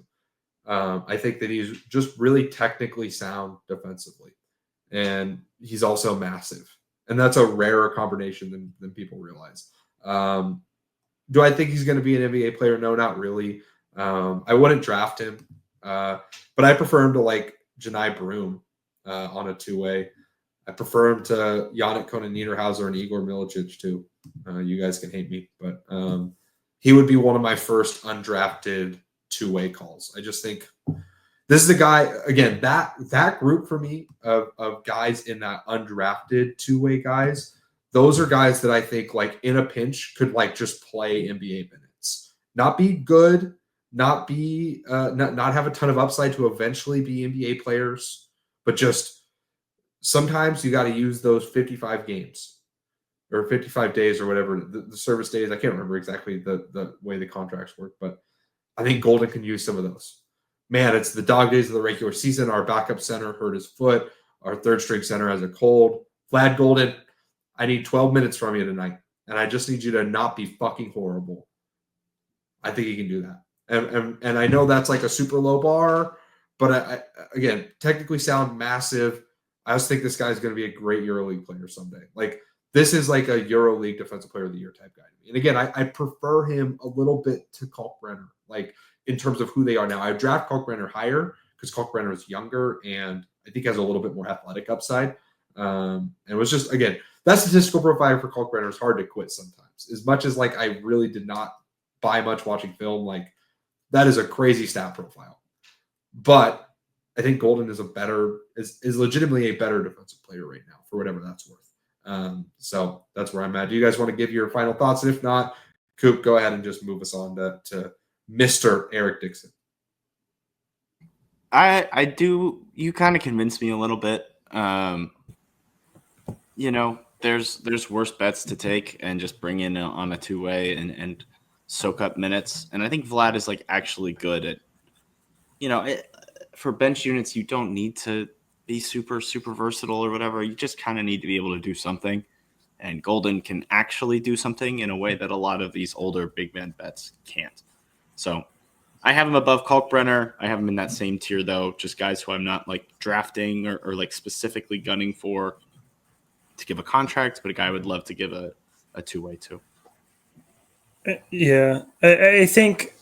I think that he's just really technically sound defensively. And he's also massive. And that's a rarer combination than people realize. Do I think he's going to be an NBA player? No, not really. I wouldn't draft him. But I prefer him to like Janai Broom on a two-way. I prefer him to Yannick Konen-Niederhauser and Igor Milicic too. You guys can hate me, but he would be one of my first undrafted two-way calls. I just think this is the guy, again, that group for me of guys in that undrafted two-way guys, those are guys that I think like in a pinch could like just play NBA minutes. Not be good, not have a ton of upside to eventually be NBA players, but just sometimes you got to use those 55 games or 55 days or whatever, the service days. I can't remember exactly the way the contracts work, but I think Goldin can use some of those. Man, it's the dog days of the regular season. Our backup center hurt his foot. Our third string center has a cold. Vlad Goldin, I need 12 minutes from you tonight, and I just need you to not be fucking horrible. I think he can do that. And I know that's like a super low bar, but I again, technically sound massive. I just think this guy's going to be a great EuroLeague player someday. Like, this is like a EuroLeague Defensive Player of the Year type guy to me. And again, I prefer him a little bit to Kalkbrenner, like in terms of who they are now. I draft Kalkbrenner higher because Kalkbrenner is younger and I think has a little bit more athletic upside. And it was just, again, that statistical profile for Kalkbrenner is hard to quit sometimes. As much as like I really did not buy much watching film, like that is a crazy stat profile. But I think Goldin is legitimately a better defensive player right now for whatever that's worth. So that's where I'm at. Do you guys want to give your final thoughts? And if not, Coop, go ahead and just move us on to Mr. Eric Dixon. I do. You kind of convinced me a little bit. There's worse bets to take and just bring in on a two-way and soak up minutes. And I think Vlad is like actually good at, for bench units, you don't need to be super, super versatile or whatever. You just kind of need to be able to do something. And Goldin can actually do something in a way that a lot of these older big man bets can't. So I have him above Kalkbrenner. I have him in that same tier, though, just guys who I'm not like drafting or like specifically gunning for to give a contract, but a guy I would love to give a two-way to. Yeah, I think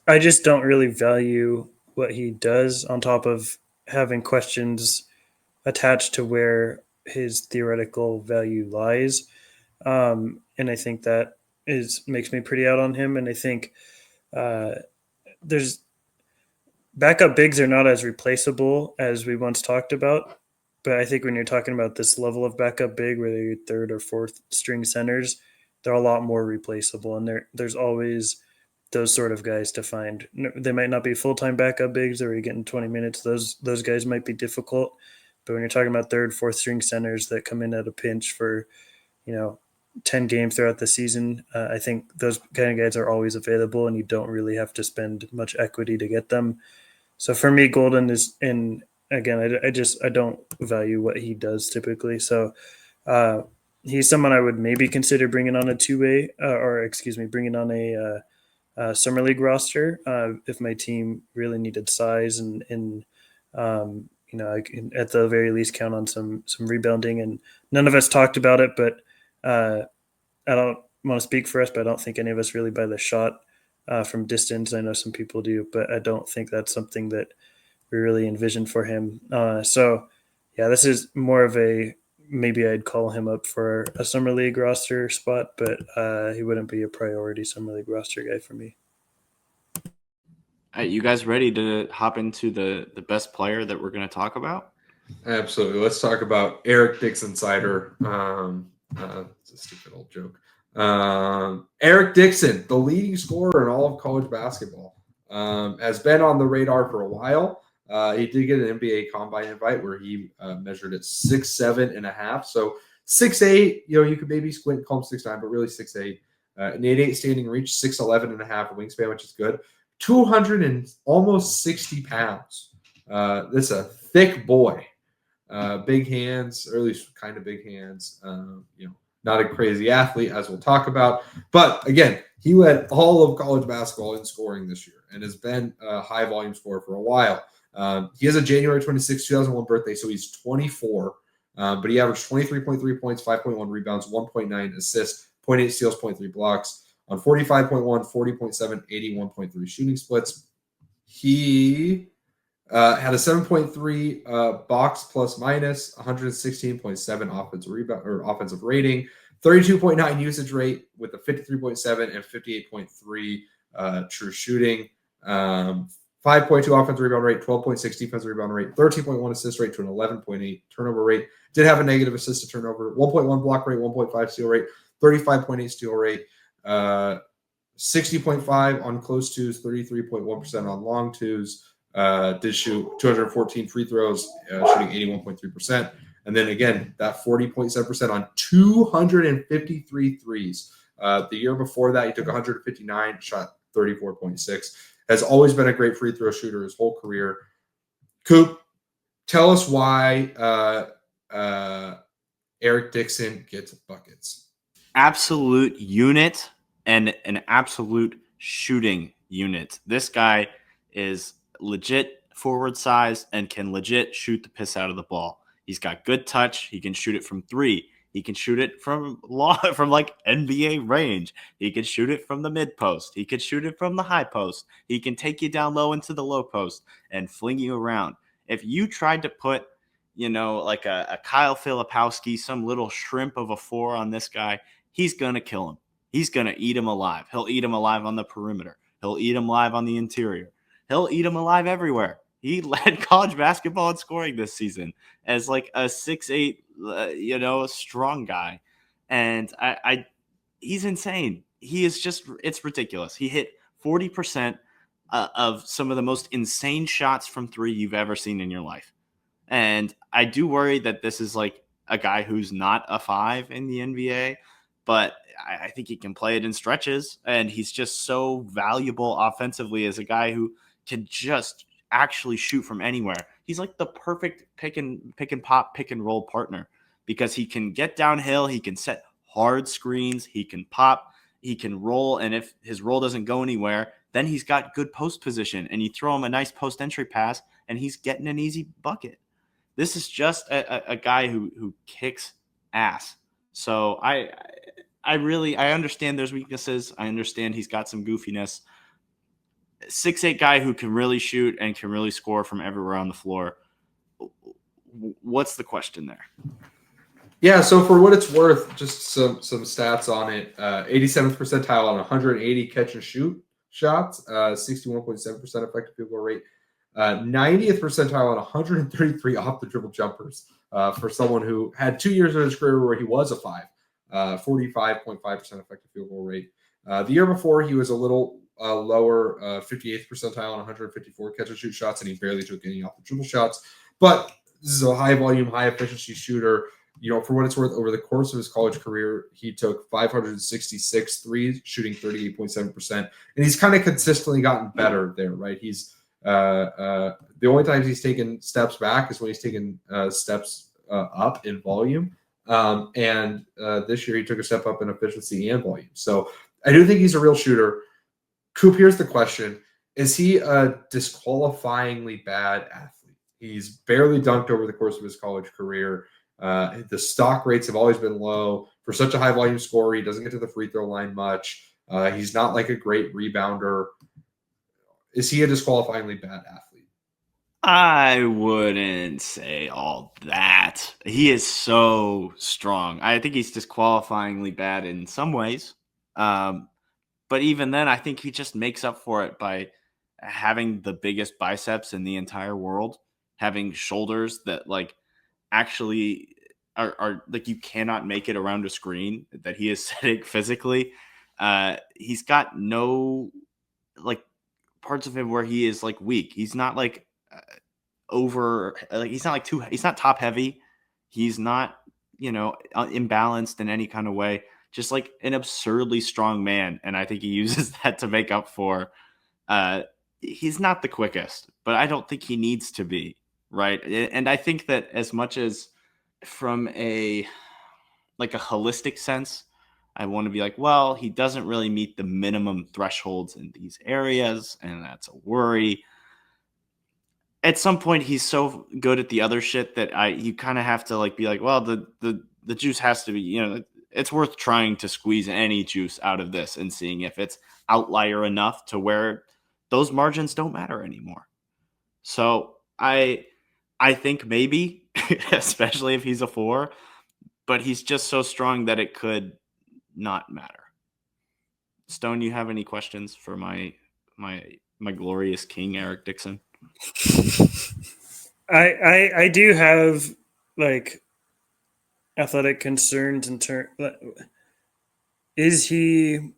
I just don't really value what he does on top of having questions attached to where his theoretical value lies. And I think that makes me pretty out on him. And I think there's backup bigs are not as replaceable as we once talked about. But I think when you're talking about this level of backup big, where they're third or fourth string centers, they're a lot more replaceable. And there's always those sort of guys to find. They might not be full-time backup bigs or you're getting 20 minutes. Those guys might be difficult. But when you're talking about third, fourth string centers that come in at a pinch for, 10 games throughout the season, I think those kind of guys are always available and you don't really have to spend much equity to get them. So for me, Goldin is in, again, I don't value what he does typically. So he's someone I would maybe consider bringing on a two-way bringing on a summer league roster if my team really needed size and I can at the very least count on some rebounding. And none of us talked about it, but I don't want to speak for us, but I don't think any of us really buy the shot from distance. I know some people do, but I don't think that's something that we really envisioned for him. This is more of maybe I'd call him up for a summer league roster spot, but he wouldn't be a priority summer league roster guy for me. All right, you guys ready to hop into the best player that we're going to talk about? Absolutely. Let's talk about Eric Dixon Cider. It's a stupid old joke. Eric Dixon, the leading scorer in all of college basketball, has been on the radar for a while. He did get an NBA Combine invite where he measured at 6'7.5". So 6'8", you could maybe squint and call him 6'9", but really 6'8". An 8'8" standing reach, 6'11.5" wingspan, which is good. 200 and almost 60 pounds. This is a thick boy. Big hands, or at least kind of big hands. Not a crazy athlete, as we'll talk about. But again, he led all of college basketball in scoring this year and has been a high volume scorer for a while. He has a January 26, 2001 birthday, so he's 24. But he averaged 23.3 points, 5.1 rebounds, 1.9 assists, 0.8 steals, 0.3 blocks on 45.1, 40.7, 81.3 shooting splits. He Had a 7.3 box plus minus, 116.7 offensive rebound or offensive rating, 32.9 usage rate with a 53.7 and 58.3 true shooting. 5.2 offensive rebound rate, 12.6 defensive rebound rate, 13.1 assist rate to an 11.8 turnover rate. Did have a negative assist to turnover, 1.1 block rate, 1.5 steal rate, 35.8 steal rate, 60.5 on close twos, 33.1% on long twos. Did shoot 214 free throws, shooting 81.3%. And then again, that 40.7% on 253 threes. The year before that, he took 159, shot 34.6. Has always been a great free throw shooter his whole career. Coop, tell us why Eric Dixon gets buckets. Absolute unit and an absolute shooting unit. This guy is legit forward size and can legit shoot the piss out of the ball. He's got good touch. He can shoot it from three. He can shoot it from like NBA range. He can shoot it from the mid post. He can shoot it from the high post. He can take you down low into the low post and fling you around. If you tried to put, like a Kyle Filipowski, some little shrimp of a 4 on this guy, he's going to kill him. He's going to eat him alive. He'll eat him alive on the perimeter. He'll eat him alive on the interior. He'll eat him alive everywhere. He led college basketball in scoring this season as like a 6'8", strong guy. And he's insane. He is it's ridiculous. He hit 40% of some of the most insane shots from three you've ever seen in your life. And I do worry that this is like a guy who's not a 5 in the NBA, but I think he can play it in stretches. And he's just so valuable offensively as a guy who can just actually shoot from anywhere. He's like the perfect pick and pop, pick and roll partner because he can get downhill. He can set hard screens. He can pop. He can roll. And if his roll doesn't go anywhere, then he's got good post position. And you throw him a nice post entry pass and he's getting an easy bucket. This is just a guy who kicks ass. So I understand there's weaknesses. I understand he's got some goofiness. 6'8" guy who can really shoot and can really score from everywhere on the floor. What's the question there? Yeah, so for what it's worth, just some stats on it. 87th percentile on 180 catch and shoot shots, 61.7% effective field goal rate. 90th percentile on 133 off the dribble jumpers for someone who had 2 years of his career where he was a 5. 45.5% effective field goal rate. The year before, he was a little lower, 58th percentile on 154 catch and shoot shots, and he barely took any off the dribble shots. But this is a high volume, high efficiency shooter. For what it's worth, over the course of his college career, he took 566 threes, shooting 38.7%. And he's kind of consistently gotten better there, right? He's the only times he's taken steps back is when he's taken steps up in volume. And this year he took a step up in efficiency and volume. So I do think he's a real shooter. Coop, here's the question. Is he a disqualifyingly bad athlete? He's barely dunked over the course of his college career. The stock rates have always been low. For such a high volume scorer, he doesn't get to the free throw line much. He's not like a great rebounder. Is he a disqualifyingly bad athlete? I wouldn't say all that. He is so strong. I think he's disqualifyingly bad in some ways. But even then, I think he just makes up for it by having the biggest biceps in the entire world, having shoulders that like actually are like you cannot make it around a screen, that he is setting physically. He's got no like parts of him where he is like weak. He's not like he's not top heavy. He's not, imbalanced in any kind of way. Just like an absurdly strong man. And I think he uses that to make up for, he's not the quickest, but I don't think he needs to be, right? And I think that as much as from a holistic sense, I want to be like, well, he doesn't really meet the minimum thresholds in these areas, and that's a worry. At some point, he's so good at the other shit that you kind of have to be like, well, the juice has to be, it's worth trying to squeeze any juice out of this and seeing if it's outlier enough to where those margins don't matter anymore. So I think maybe, especially if he's a 4, but he's just so strong that it could not matter. Stone, you have any questions for my glorious king, Eric Dixon? I do have like athletic concerns in turn. Is he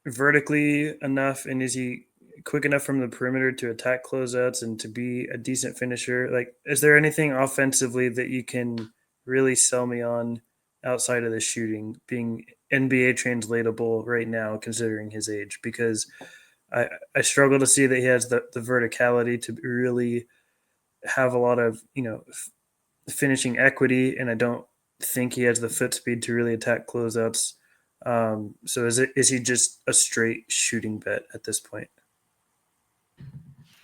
vertically enough, and is he quick enough from the perimeter to attack closeouts and to be a decent finisher? Like, is there anything offensively that you can really sell me on outside of the shooting being NBA translatable right now, considering his age? Because I struggle to see that he has the verticality to really have a lot of, finishing equity, and I don't think he has the foot speed to really attack closeouts. So is he just a straight shooting bet at this point?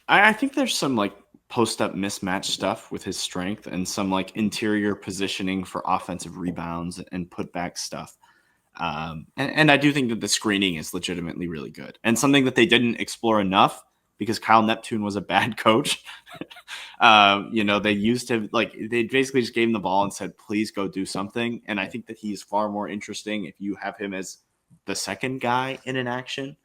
I think there's some like post-up mismatch stuff with his strength and some like interior positioning for offensive rebounds and putback stuff. And I do think that the screening is legitimately really good, and something that they didn't explore enough because Kyle Neptune was a bad coach. They used him, like, they basically just gave him the ball and said, please go do something. And I think that he's far more interesting if you have him as the second guy in an action.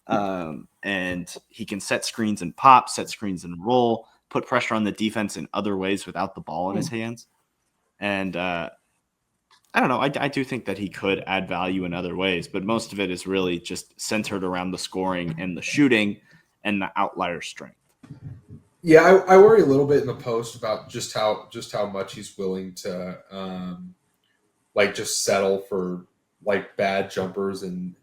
And he can set screens and pop, set screens and roll, put pressure on the defense in other ways without the ball in his hands. And I don't know. I do think that he could add value in other ways, but most of it is really just centered around the scoring and the shooting and the outlier strength. Yeah, I worry a little bit in the post about just how much he's willing to just settle for like bad jumpers and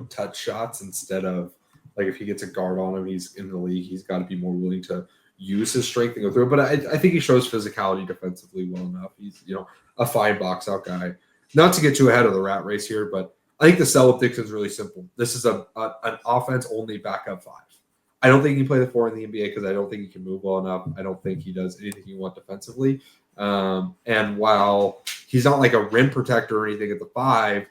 touch shots instead of like if he gets a guard on him, he's in the league, he's got to be more willing to use his strength and go through it. But I think he shows physicality defensively well enough. He's a fine box out guy. Not to get too ahead of the rat race here, but I think the sell with Dixon is really simple. This is an offense only backup 5. I don't think he can play the 4 in the NBA because I don't think he can move well enough. I don't think he does anything you want defensively. And while he's not like a rim protector or anything at the 5,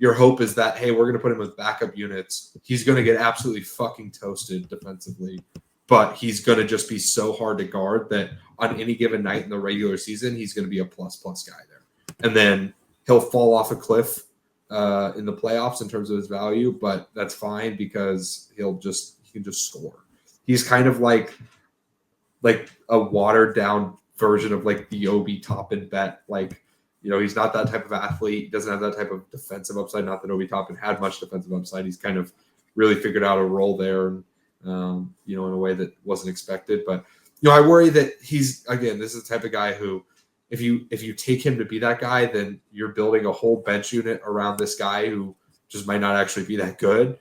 your hope is that, hey, we're going to put him with backup units. He's going to get absolutely fucking toasted defensively, but he's going to just be so hard to guard that on any given night in the regular season, he's going to be a plus guy there. And then he'll fall off a cliff in the playoffs in terms of his value, but that's fine because he can just score. He's kind of like a watered down version of like the Obi Toppin bet. Like, he's not that type of athlete. He doesn't have that type of defensive upside. Not that Obi Toppin had much defensive upside. He's kind of really figured out a role there, and in a way that wasn't expected. But I worry that this is the type of guy who, if you take him to be that guy, then you're building a whole bench unit around this guy who just might not actually be that good.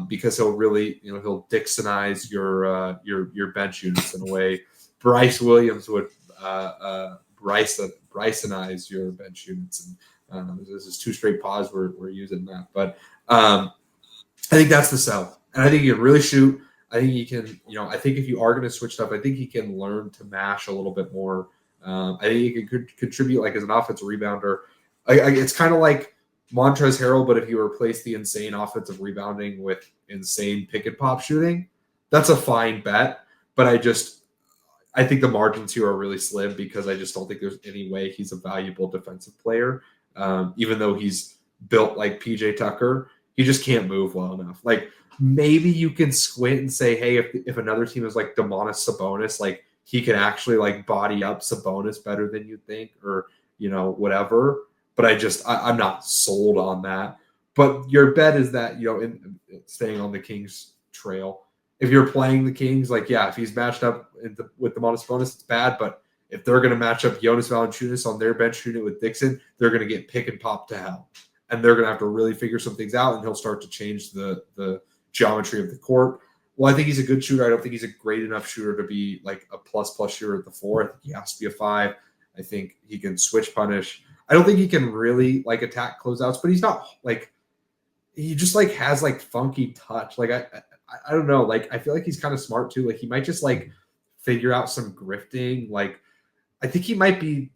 Because he'll really, he'll Dixonize your bench units in a way Bryce Williams would Brysonize your bench units. And this is 2 straight pause we're using that. But I think that's the sell. And I think he can really shoot. I think he can, I think if you are going to switch stuff, I think he can learn to mash a little bit more. I think he can contribute like as an offensive rebounder. It's kind of like Montrezl Harrell, but if you replace the insane offensive rebounding with insane pick and pop shooting, that's a fine bet. But I think the margins here are really slim because I just don't think there's any way he's a valuable defensive player. Even though he's built like PJ Tucker, he just can't move well enough. Like maybe you can squint and say, hey, if another team is like Domantas Sabonis, like he can actually like body up Sabonis better than you think, or whatever. But I'm not sold on that. But your bet is that, in staying on the Kings trail, if you're playing the Kings, like, yeah, if he's matched up with the Domantas Sabonis, it's bad. But if they're going to match up Jonas Valanciunas on their bench unit with Dixon, they're going to get pick and pop to hell. And they're going to have to really figure some things out, and he'll start to change the geometry of the court. Well, I think he's a good shooter. I don't think he's a great enough shooter to be like a plus shooter at the 4. I think he has to be a 5. I think he can switch punish. I don't think he can really like attack closeouts, but he's not like, he just like has like funky touch. Like I don't know. Like I feel like he's kind of smart too. Like he might just like figure out some grifting. Like I think he might be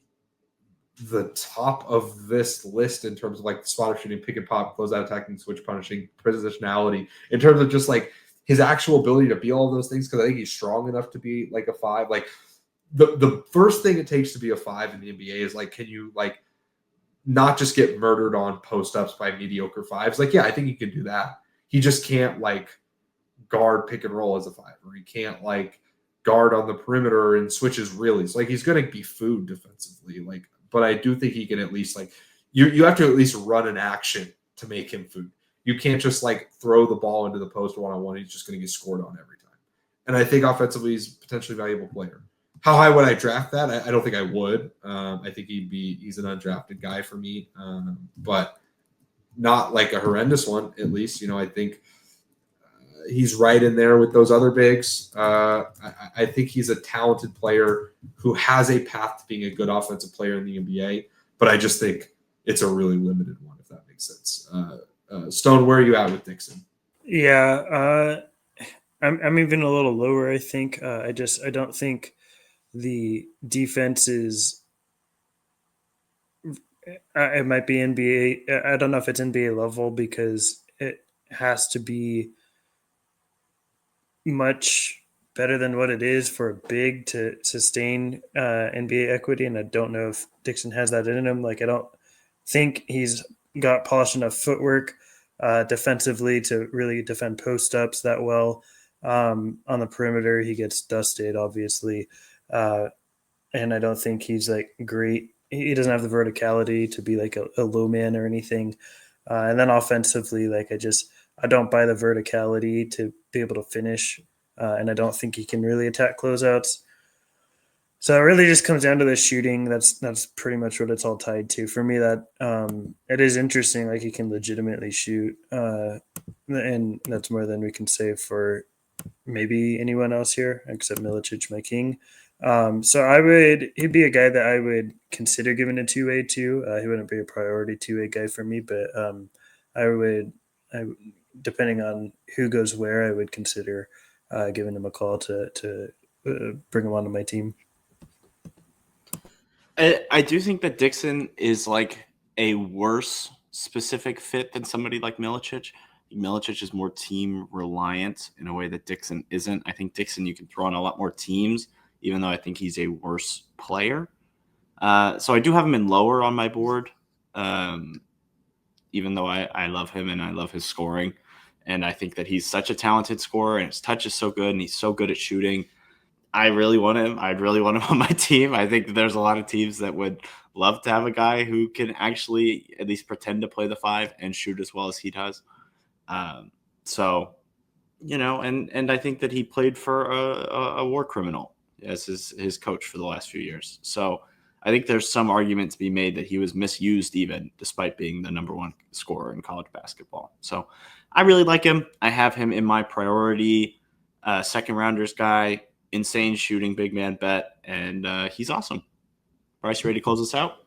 the top of this list in terms of like spot shooting, pick and pop, closeout attacking, switch punishing, positionality. In terms of just like his actual ability to be all of those things, because I think he's strong enough to be like a 5. Like the first thing it takes to be a 5 in the NBA is like, can you like not just get murdered on post-ups by mediocre 5s? Like, yeah, I think he can do that. He just can't like guard pick and roll as a 5, or he can't like guard on the perimeter and switches really. So like he's going to be food defensively. Like, but I do think he can at least like you have to at least run an action to make him food. You can't just like throw the ball into the post one-on-one. He's just going to get scored on every time. And I think offensively he's a potentially valuable player. How high would I draft that? I don't think I would. I think he's an undrafted guy for me, but not like a horrendous one, at least. I think he's right in there with those other bigs. I think he's a talented player who has a path to being a good offensive player in the NBA, but I just think it's a really limited one, if that makes sense. Stone, where are you at with Dixon? Yeah, I'm even a little lower, I think. I don't think the defense is it might be NBA. I don't know if it's NBA level, because it has to be much better than what it is for a big to sustain NBA equity. And I don't know if Dixon has that in him. Like, I don't think he's got polished enough footwork defensively to really defend post-ups that well. On the perimeter, he gets dusted, obviously. And I don't think he's like great. He doesn't have the verticality to be like a low man or anything. And then offensively, like I don't buy the verticality to be able to finish. And I don't think he can really attack closeouts. So it really just comes down to the shooting. That's pretty much what it's all tied to. For me, that it is interesting. Like, he can legitimately shoot. And that's more than we can say for maybe anyone else here, except Milicic, my king. So he'd be a guy that I would consider giving a 2-way to. He wouldn't be a priority 2-way guy for me, but I depending on who goes where, I would consider giving him a call to bring him onto my team. I do think that Dixon is like a worse specific fit than somebody like Milicic. Milicic is more team reliant in a way that Dixon isn't. I think Dixon, you can throw on a lot more teams, even though I think he's a worse player. So I do have him in lower on my board, even though I love him and I love his scoring. And I think that he's such a talented scorer, and his touch is so good, and he's so good at shooting. I really want him. I'd really want him on my team. I think there's a lot of teams that would love to have a guy who can actually at least pretend to play the 5 and shoot as well as he does. So, and I think that he played for a war criminal as his coach for the last few years. So I think there's some argument to be made that he was misused, even despite being the number 1 scorer in college basketball. So I really like him. I have him in my priority second rounders guy. Insane shooting, big man bet, and he's awesome. Bryce, ready to close us out?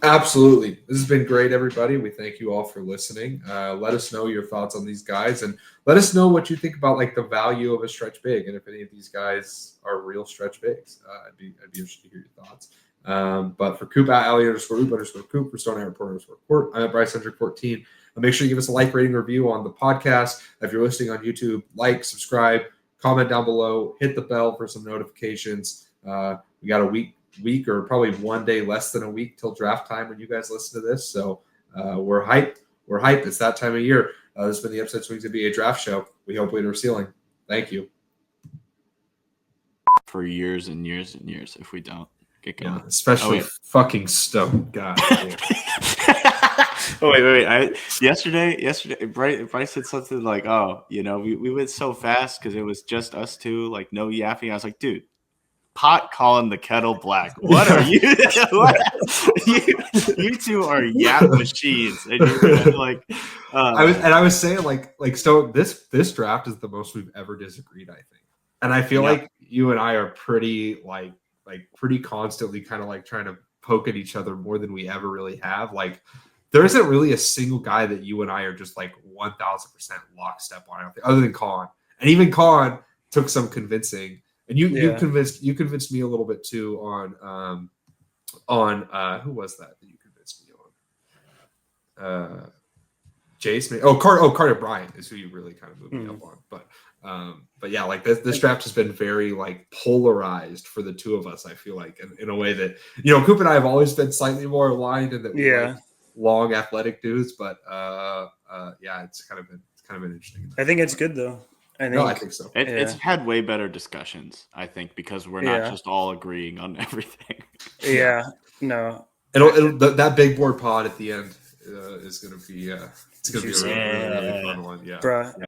Absolutely. This has been great, everybody. We thank you all for listening. Let us know your thoughts on these guys, and let us know what you think about like the value of a stretch big, and if any of these guys are real stretch bigs. I'd be interested to hear your thoughts. But for Coop at Alley_Oop_Coop, for Stone Report, I'm at Bryce114. Make sure you give us a like, rating, review on the podcast. If you're listening on YouTube, like, subscribe, comment down below, hit the bell for some notifications. We got a week or probably 1 day less than a week till draft time when you guys listen to this. So we're hyped. It's that time of year. This has been the Upside Swings NBA draft show. We hope we're ceiling. Thank you. For years and years and years if we don't get going. Yeah, especially fucking Stone. God. Wait. Yesterday, Bryce said something like, we went so fast because it was just us two, like no yapping. I was like, dude, pot calling the kettle black. What are you? you two are yap machines. And you're like, I was saying like Stone, this draft is the most we've ever disagreed, I think. And I feel like you and I are pretty pretty constantly kind of like trying to poke at each other more than we ever really have. Like, there isn't really a single guy that you and I are just like 1,000% lockstep on, I don't think, other than Colin. And even Colin took some convincing. And you convinced me a little bit too on who was that you convinced me on? Jace, Carter Bryant is who you really kind of moved me up on, but yeah, like this draft has been very like polarized for the two of us. I feel like in a way that Coop and I have always been slightly more aligned in that we like long athletic dudes, but yeah, it's kind of been interesting. I think it's good though. I think so. It's had way better discussions, I think, because we're not just all agreeing on everything. Yeah, no. That big board pod at the end is going to be it's going to be a really, really fun one. Yeah. Bruh,